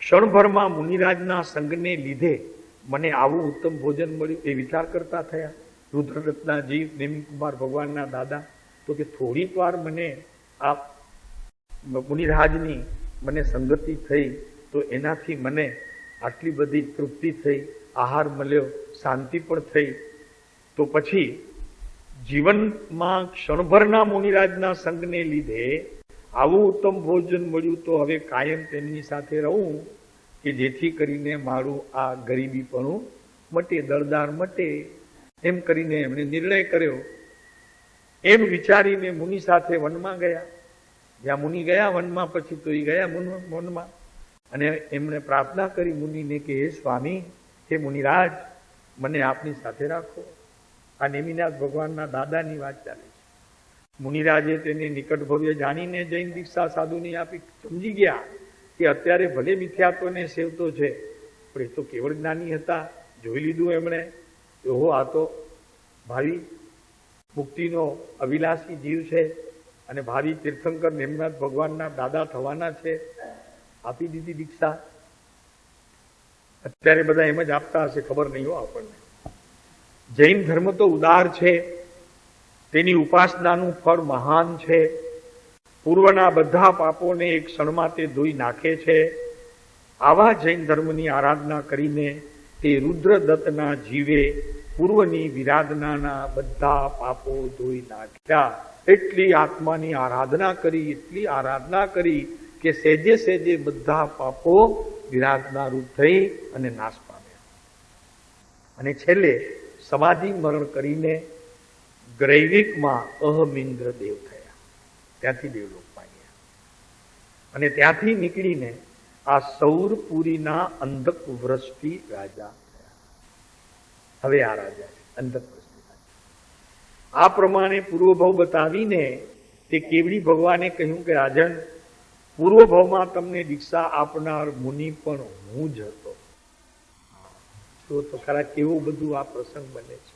ક્ષણભરમાં મુનિરાજના સંગને લીધે મને આવું ઉત્તમ ભોજન મળ્યું એ વિચાર કરતા થયા રુદ્રદત્તના જીવ નેમિકુમાર ભગવાનના દાદા. તો કે થોડીક વાર મને આ મુનિરાજની મને સંગતિ થઈ તો એનાથી મને આટલી બધી તૃપ્તિ થઈ, આહાર મળ્યો, શાંતિ પણ થઈ. તો પછી જીવનમાં ક્ષણભરના મુનિરાજના સંગને લીધે આવું ઉત્તમ ભોજન મળ્યું, તો હવે કાયમ તેમની સાથે રહું કે જેથી કરીને મારું આ ગરીબીપણું મટે, દળદાર મટે. એમ કરીને એમણે નિર્ણય કર્યો. એમ વિચારીને મુનિ સાથે વનમાં ગયા. જ્યાં મુનિ ગયા વનમાં, પછી તો એ ગયા વનમાં અને એમણે પ્રાર્થના કરી મુનિને કે હે સ્વામી, હે મુનિરાજ, મને આપની સાથે રાખો. આ નેમિનાથ ભગવાનના દાદાની વાત ચાલે છે. મુનિરાજે તેને નિકટ ભવ્ય જાણીને જૈન દીક્ષા સાધુની આપી. સમજી ગયા કે અત્યારે ભલે મિથ્યાત્વને સેવતો છે, પણ એ તો કેવળ જ્ઞાની હતા. જોઈ લીધું એમણે, ઓહો આ તો ભાવિ મુક્તિનો અવિલાસી જીવ છે અને ભાવિ તીર્થંકર નેમિનાથ ભગવાનના દાદા થવાના છે. આપી દીધી દીક્ષા. અત્યારે બધા એમ જ આપતા હશે, ખબર નહીં હો આપણને. જૈન ધર્મ તો ઉદાર છે, તેની ઉપાસનાનું ફળ મહાન છે. પૂર્વના બધા પાપોને એક ક્ષણમાં તે ધોઈ નાખે છે. આવા જૈન ધર્મની આરાધના કરીને તે રુદ્રદત્તના જીવે પૂર્વની વિરાધનાના બધા પાપો ધોઈ નાખ્યા. એટલી આત્માની આરાધના કરી કે સેજે સેજે બધા પાપો વિરાધના રૂપ થઈ અને નાશ પામ્યા. અને છેલ્લે સમાધિ મરણ કરીને ગ્રૈવિકમાં અહમિન્દ્ર દેવ થયા. ત્યાંથી દેવલોક પામ્યા અને ત્યાંથી નીકળીને આ સૌરપુરીના અંધક વૃષ્ટિ રાજા થયા. હવે આ રાજા છે અંધક વૃષ્ટિ રાજા. આ પ્રમાણે પૂર્વભાવ બતાવીને તે કેવડી ભગવાને કહ્યું કે રાજન, પૂર્વભાવમાં તમને દીક્ષા આપનાર મુનિ પણ હું જ હતો. તો ખરા કેવું બધું આ પ્રસંગ બને છે.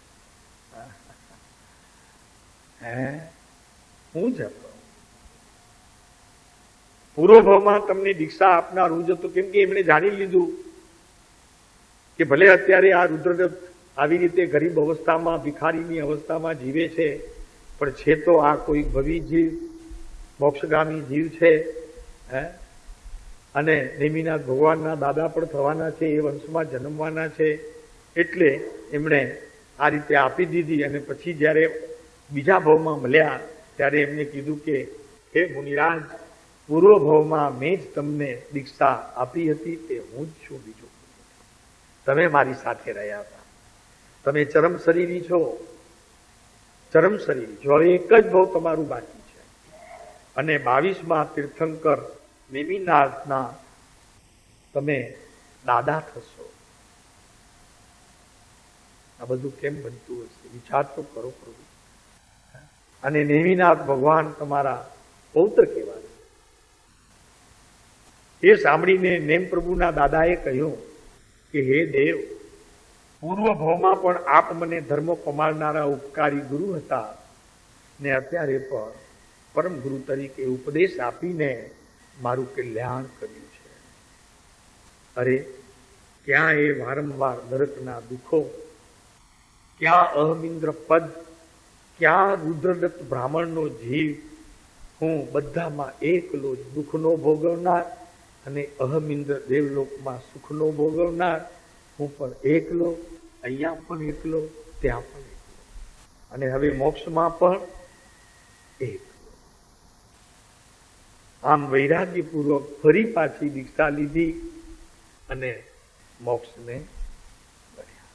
હું જ હતો. પૂર્વભાવમાં તમને દીક્ષા આપનાર હું જ હતો. કેમ કે એમણે જાણી લીધું કે ભલે અત્યારે આ રુદ્રદત્ત આવી રીતે ગરીબ અવસ્થામાં, ભિખારીની અવસ્થામાં જીવે છે, પણ છે તો આ કોઈ ભવી જીવ, મોક્ષગામી જીવ છે. અને નેમિનાથ ભગવાનના દાદા પણ થવાના છે, એ વંશમાં જન્મવાના છે. એટલે એમણે આ રીતે આપી દીધી. અને પછી જ્યારે બીજા ભાવમાં મળ્યા ત્યારે એમને કીધું કે હે મુનિરાજ, પૂર્વ ભાવમાં મેં જ તમને દીક્ષા આપી હતી, તે હું જ છું, બીજું તમે મારી સાથે રહ્યા હતા. તમે ચરમ શરીરી છો, ચરમ શરીરી છો. હવે એક જ ભાવ તમારું બાકી છે. અને 22માં તીર્થંકર નેમિનાથના તમે દાદા થશો. આ બધું કેમ બનતું હશે? વિચાર તો કરો પ્રભુ. અને નેમિનાથ ભગવાન તમારા પૌત્ર કહેવાય. એ સાંભળીને નેમ પ્રભુના દાદાએ કહ્યું કે હે દેવ, પૂર્વ ભાવમાં પણ આપ મને ધર્મ પમાડનારા ઉપકારી ગુરુ હતા, ને અત્યારે પણ પરમ ગુરુ તરીકે ઉપદેશ આપીને મારું કલ્યાણ કર્યું છે. અરે ક્યાં એ વારંવાર નરકના દુઃખો, ક્યાં અહમિન્દ્ર પદ, ક્યાં રુદ્રદત્ત બ્રાહ્મણનો જીવ, હું બધામાં એકલો જ દુઃખનો ભોગવનાર, અને અહમિન્દ્ર દેવલોકમાં સુખનો ભોગવનાર. હું પણ એકલો, અહીંયા પણ એકલો, ત્યાં પણ એકલો, અને હવે મોક્ષમાં પણ એકલો. આમ વૈરાગ્યપૂર્વક ફરી પાછી દીક્ષા લીધી અને મોક્ષને મળ્યા.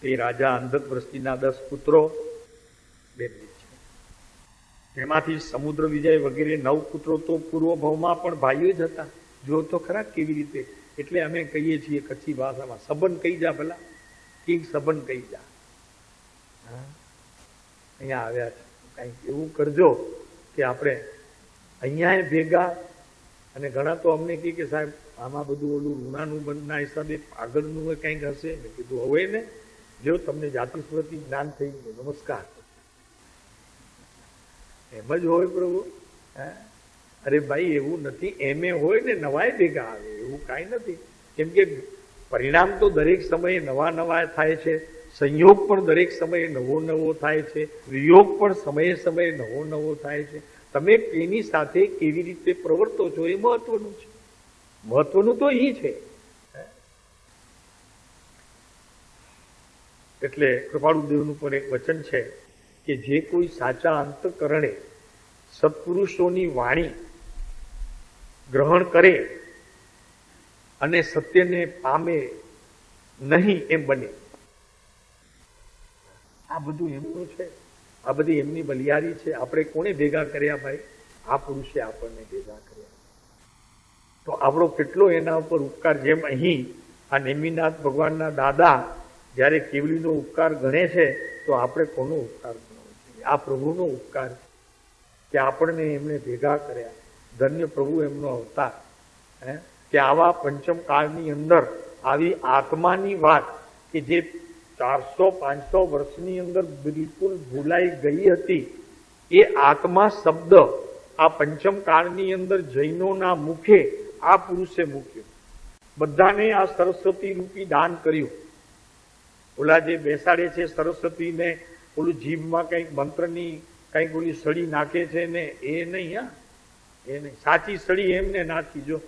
તે રાજા અંધપ્રસ્થિના 10 પુત્રો, 2 છે. તેમાંથી સમુદ્ર વિજય વગેરે 9 પુત્રો તો પૂર્વ ભાવમાં પણ ભાઈઓ જ હતા. જો તો ખરા કેવી રીતે. એટલે અમે કહીએ છીએ કચ્છી ભાષામાં, સબન કહી જા ભલા, કિંગ સબન કહી જા. અહીંયા આવ્યા છે, કંઈક એવું કરજો કે આપણે અહીંયા ભેગા. અને ઘણા તો અમને કહે કે સાહેબ આમાં બધું ઓલું ઋણાનું બંધના હિસાબે આગળનું કંઈક હશે. મેં કીધું હવે ને, જો તમને જાતિ સ્મૃતિ જ્ઞાન થઈ ગયું, નમસ્કાર. એમ જ હોય પ્રભુ. અરે ભાઈ એવું નથી, એમ હોય ને નવાય ભેગા આવે, એવું કાંઈ નથી. કેમ કે પરિણામ તો દરેક સમયે નવા નવા થાય છે, સંયોગ પણ દરેક સમયે નવો નવો થાય છે, વિયોગ પણ સમયે સમયે નવો નવો થાય છે. તમે એની સાથે કેવી રીતે પ્રવર્તો છો એ મહત્વનું છે. મહત્વનું તો એ છે. એટલે કૃપાળુદેવનું પણ એક વચન છે કે જે કોઈ સાચા અંતકરણે સત્પુરુષોની વાણી ગ્રહણ કરે અને સત્યને પામે નહીં એમ બને. આ બધું એમનું છે, આ બધી એમની બલિયારી છે. આપણે કોને ભેગા કર્યા ભાઈ? આ પુરુષે આપણને ભેગા કર્યા. તો આપણો કેટલો એના ઉપર ઉપકાર. જેમ અહીં આ નેમિનાથ ભગવાનના દાદા જ્યારે કેવલીનો ઉપકાર ગણે છે, તો આપણે કોનો ઉપકાર ગણવો જોઈએ? આ પ્રભુનો ઉપકાર છે કે આપણને એમને ભેગા કર્યા. ધન્ય પ્રભુ એમનો અવતાર. કે આવા પંચમ કાળની અંદર આવી આત્માની વાત કે જે 400-500 વર્ષની અંદર બિલકુલ ભૂલાઈ ગઈ હતી, એ આત્મા શબ્દ આ પંચમ કાળની અંદર જૈનોના મુખે આ પુરુષે મૂક્યો. બધાને આ સરસ્વતી રૂપી દાન કર્યું. ઓલા જે બેસાડે છે સરસ્વતીને, ઓલું જીભમાં કંઈક મંત્રની કંઈક ઓલી સળી નાખે છે ને, એ નહીં. હા, એ નહીં. સાચી સળી એમને નાખી જો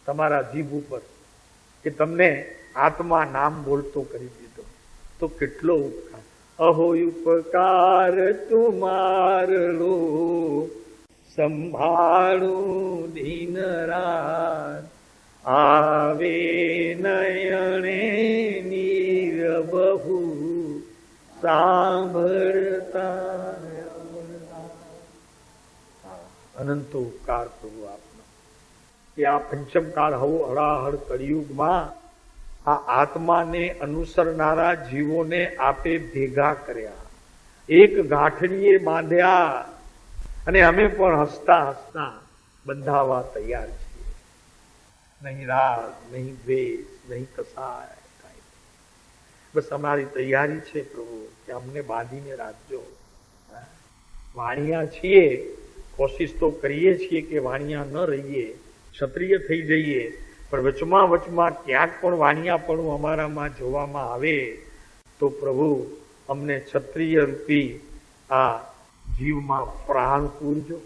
તમારા જીભ ઉપર, કે તમને આત્મા નામ બોલતો કરી દીધો. તો કેટલો ઉપકાર. અહો ઉપકાર તુમારો સંભાળું દિન રાત, આવે નયણે નીર બહુ સાંભળતા. અનંત ઉપકાર પ્રભુ આપનો. કે આ પંચમ કાળ હવો હળાહળ કળિયુગમાં આ આત્માને અનુસરનારા જીવોને આપે ભેગા કર્યા, એક ગાંઠડીએ બાંધ્યા, અને અમે પણ હસતા હસતા બંધાવા તૈયાર છીએ. નહીં રાગ, નહીં દ્વેષ, નહીં કસાય, કાંઈ. બસ અમારી તૈયારી છે પ્રભુ કે અમને બાંધીને રાખજો. વાણિયા છીએ, કોશિશ તો કરીએ છીએ કે વાણિયા ન રહીએ, ક્ષત્રિય થઈ જઈએ, પણ વચમાં ક્યાંક પણ વાણિયાપણું અમારામાં જોવામાં આવે તો પ્રભુ અમને ક્ષત્રિય રૂપી આ જીવમાં પ્રાણ પૂરજો,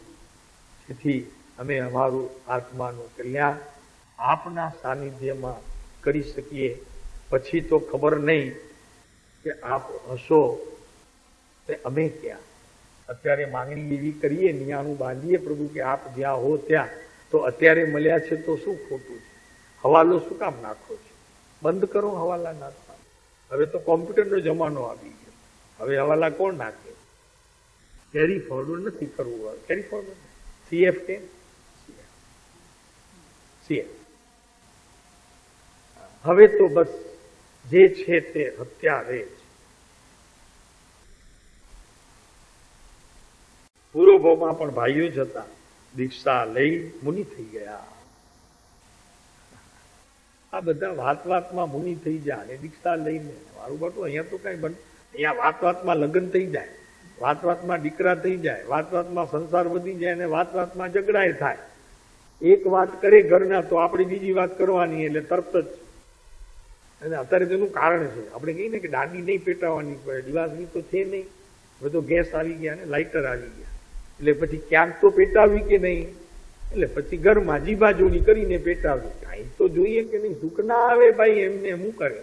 જેથી અમે અમારું આત્માનું કલ્યાણ આપના સાનિધ્યમાં કરી શકીએ. પછી તો ખબર નહીં કે આપ હશો તે અમે ક્યાં. અત્યારે માંગણી એવી કરીએ, નિયાણું બાંધીએ પ્રભુ કે આપ જ્યાં હો ત્યાં, તો અત્યારે મળ્યા છે તો શું ખોટું છે? હવાલો શું કામ નાખો છે? બંધ કરો હવાલા નાખવા. હવે તો કોમ્પ્યુટરનો જમાનો આવી ગયો, હવે હવાલા કોણ નાખે? કેરી ફોરવર્ડ નથી કરવું. કેરી ફોરવર્ડ CF કે CF. હવે તો બસ જે છે તે અત્યારે જ. પૂર્વભાવમાં પણ ભાઈઓ જ હતા, દીક્ષા લઈ મુનિ થઈ ગયા. આ બધા વાતમાં મુનિ થઈ જાય અને દીક્ષા લઈને મારું બટું અહીંયા તો કઈ બન. અહીંયા વાતમાં લગ્ન થઈ જાય, વાતમાં દીકરા થઈ જાય, વાતમાં સંસાર વધી જાય અને વાતમાં ઝઘડાય થાય. એક વાત કરે ઘરના તો આપણે બીજી વાત કરવાની, એટલે તરત જ. અને અત્યારે તેનું કારણ છે, આપણે કહીએ ને કે દાંડી નહીં પેટાવાની પડે, દિવાસની તો છે નહીં, હવે તો ગેસ આવી ગયા ને લાઇટર આવી ગયા, એટલે પછી ક્યાંક તો પેટાવી કે નહીં, એટલે પછી ઘરમાં જીબાજોડી કરીને પેટાવી. કાંઈ તો જોઈએ કે નહીં, સુખ ના આવે ભાઈ, એમને શું કરે,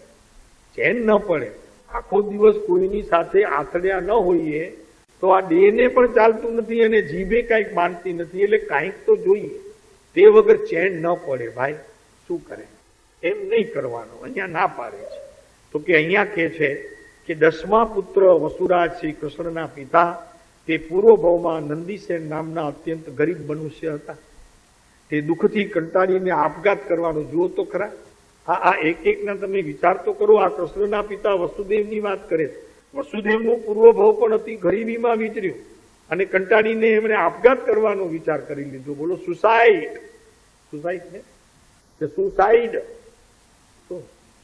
ચેન ન પડે. આખો દિવસ કોઈની સાથે આથડ્યા ન હોઈએ તો આ દેહને પણ ચાલતું નથી અને જીભે કાંઈક માનતી નથી, એટલે કાંઈક તો જોઈએ. તે વગર ચેન ન પડે ભાઈ, શું કરે? એમ નહીં કરવાનું. અહીંયા ના પાડે છે. તો કે અહીંયા કે છે કે 10મા પુત્ર વસુરાજ શ્રી કૃષ્ણના પિતા તે પૂર્વ ભાવમાં નંદીસેન નામના અત્યંત ગરીબ મનુષ્ય હતા. તે દુઃખથી કંટાળીને આપઘાત કરવાનો. જુઓ તો ખરા, આ એક ના તમે વિચાર તો કરો. આ કૃષ્ણના પિતા વસુદેવની વાત કરે. વસુદેવનું પૂર્વ ભાવ પણ અતિ ગરીબીમાં વિચર્યું અને કંટાળીને એમણે આપઘાત કરવાનો વિચાર કરી લીધો. બોલો, સુસાઇડ. સુસાઇડ ને કે સુસાઇડ?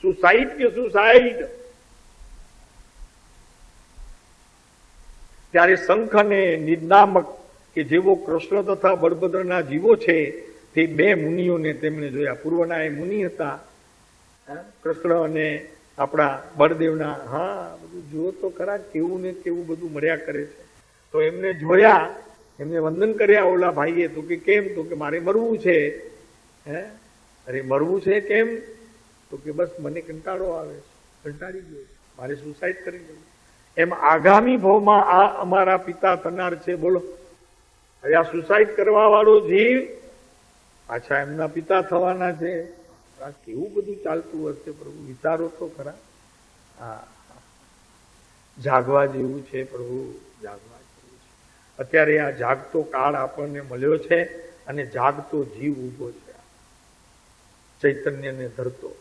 સુસાઇડ કે સુસાઇડ? ત્યારે શંખ અને નિર્નામક કે જેવો કૃષ્ણ તથા બળભદ્રના જીવો છે તે બે મુનિઓને તેમણે જોયા. પૂર્વના એ મુનિ હતા, કૃષ્ણ અને આપણા બળદેવના. હા, બધું જુઓ તો ખરા, કેવું ને કેવું બધું મળ્યા કરે છે. તો એમને જોયા, એમને વંદન કર્યા ઓલા ભાઈએ. તો કે કેમ? તો કે મારે મરવું છે. અરે મરવું છે કેમ? તો કે બસ મને કંટાળો આવે છે, કંટાળી ગયો, મારે સુસાઇડ કરી લેવું. એમ આગામી ભાવમાં આ અમારા પિતા થનાર છે. બોલો, હવે આ સુસાઇડ કરવા વાળો જીવ પાછા એમના પિતા થવાના છે. આ કેવું બધું ચાલતું હશે પ્રભુ, વિચારો તો ખરા. હા, જાગવા જેવું છે પ્રભુ, જાગવા જેવું છે. અત્યારે આ જાગતો કાળ આપણને મળ્યો છે અને જાગતો જીવ ઉભો છે, ચૈતન્યને ધરતો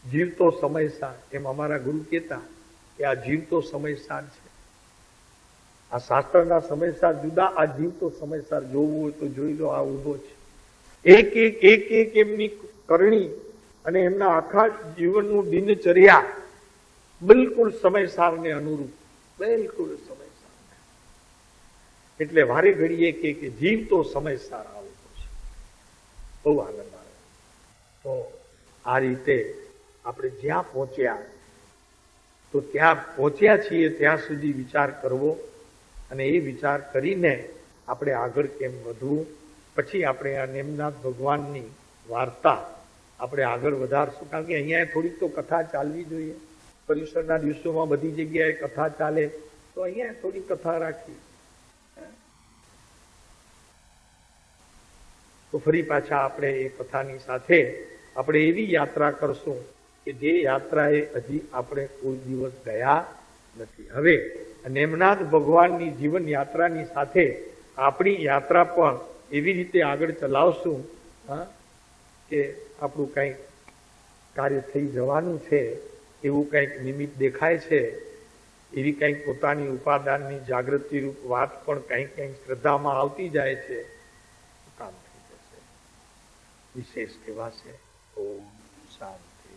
જીવતો સમયસાર. એમ અમારા ગુરુ કહેતા કે આ જીવતો સમયસાર છે. આ શાસ્ત્રના સમયસાર જુદા, આ જીવતો સમયસાર જોવું હોય તો જોઈ લો. આ ઉભો છે. એક એમની કરણી અને એમના આખા જીવનનું દિનચર્યા બિલકુલ સમયસારને અનુરૂપ, બિલકુલ સમયસાર. એટલે વારે ઘડીએ કે જીવતો સમયસાર આવો છે. બહુ આનંદ આવે. તો આ રીતે આપણે જ્યાં પહોંચ્યા, તો ત્યાં પહોંચ્યા છીએ ત્યાં સુધી વિચાર કરવો અને એ વિચાર કરીને આપણે આગળ કેમ વધવું. પછી આપણે આ નેમનાથ ભગવાનની વાર્તા આપણે આગળ વધારશું. કારણ કે અહીંયા થોડીક તો કથા ચાલવી જોઈએ. પર્યુષણના દિવસોમાં બધી જગ્યાએ કથા ચાલે, તો અહીંયા થોડી કથા રાખી. તો ફરી પાછા આપણે એ કથાની સાથે આપણે એવી યાત્રા કરશું કે જે યાત્રાએ હજી આપણે કોઈ દિવસ ગયા નથી. હવે નેમનાથ ભગવાનની જીવન યાત્રાની સાથે આપણી યાત્રા પણ એવી રીતે આગળ ચલાવશું કે આપણું કંઈક કાર્ય થઈ જવાનું છે એવું કંઈક નિમિત્ત દેખાય છે. એવી કંઈક પોતાની ઉપાદાનની જાગૃતિ રૂપ વાત પણ કંઈક શ્રદ્ધામાં આવતી જાય છે. કામ થઈ જશે. વિશેષ કહેવાશે. ઓમ શાંતિ.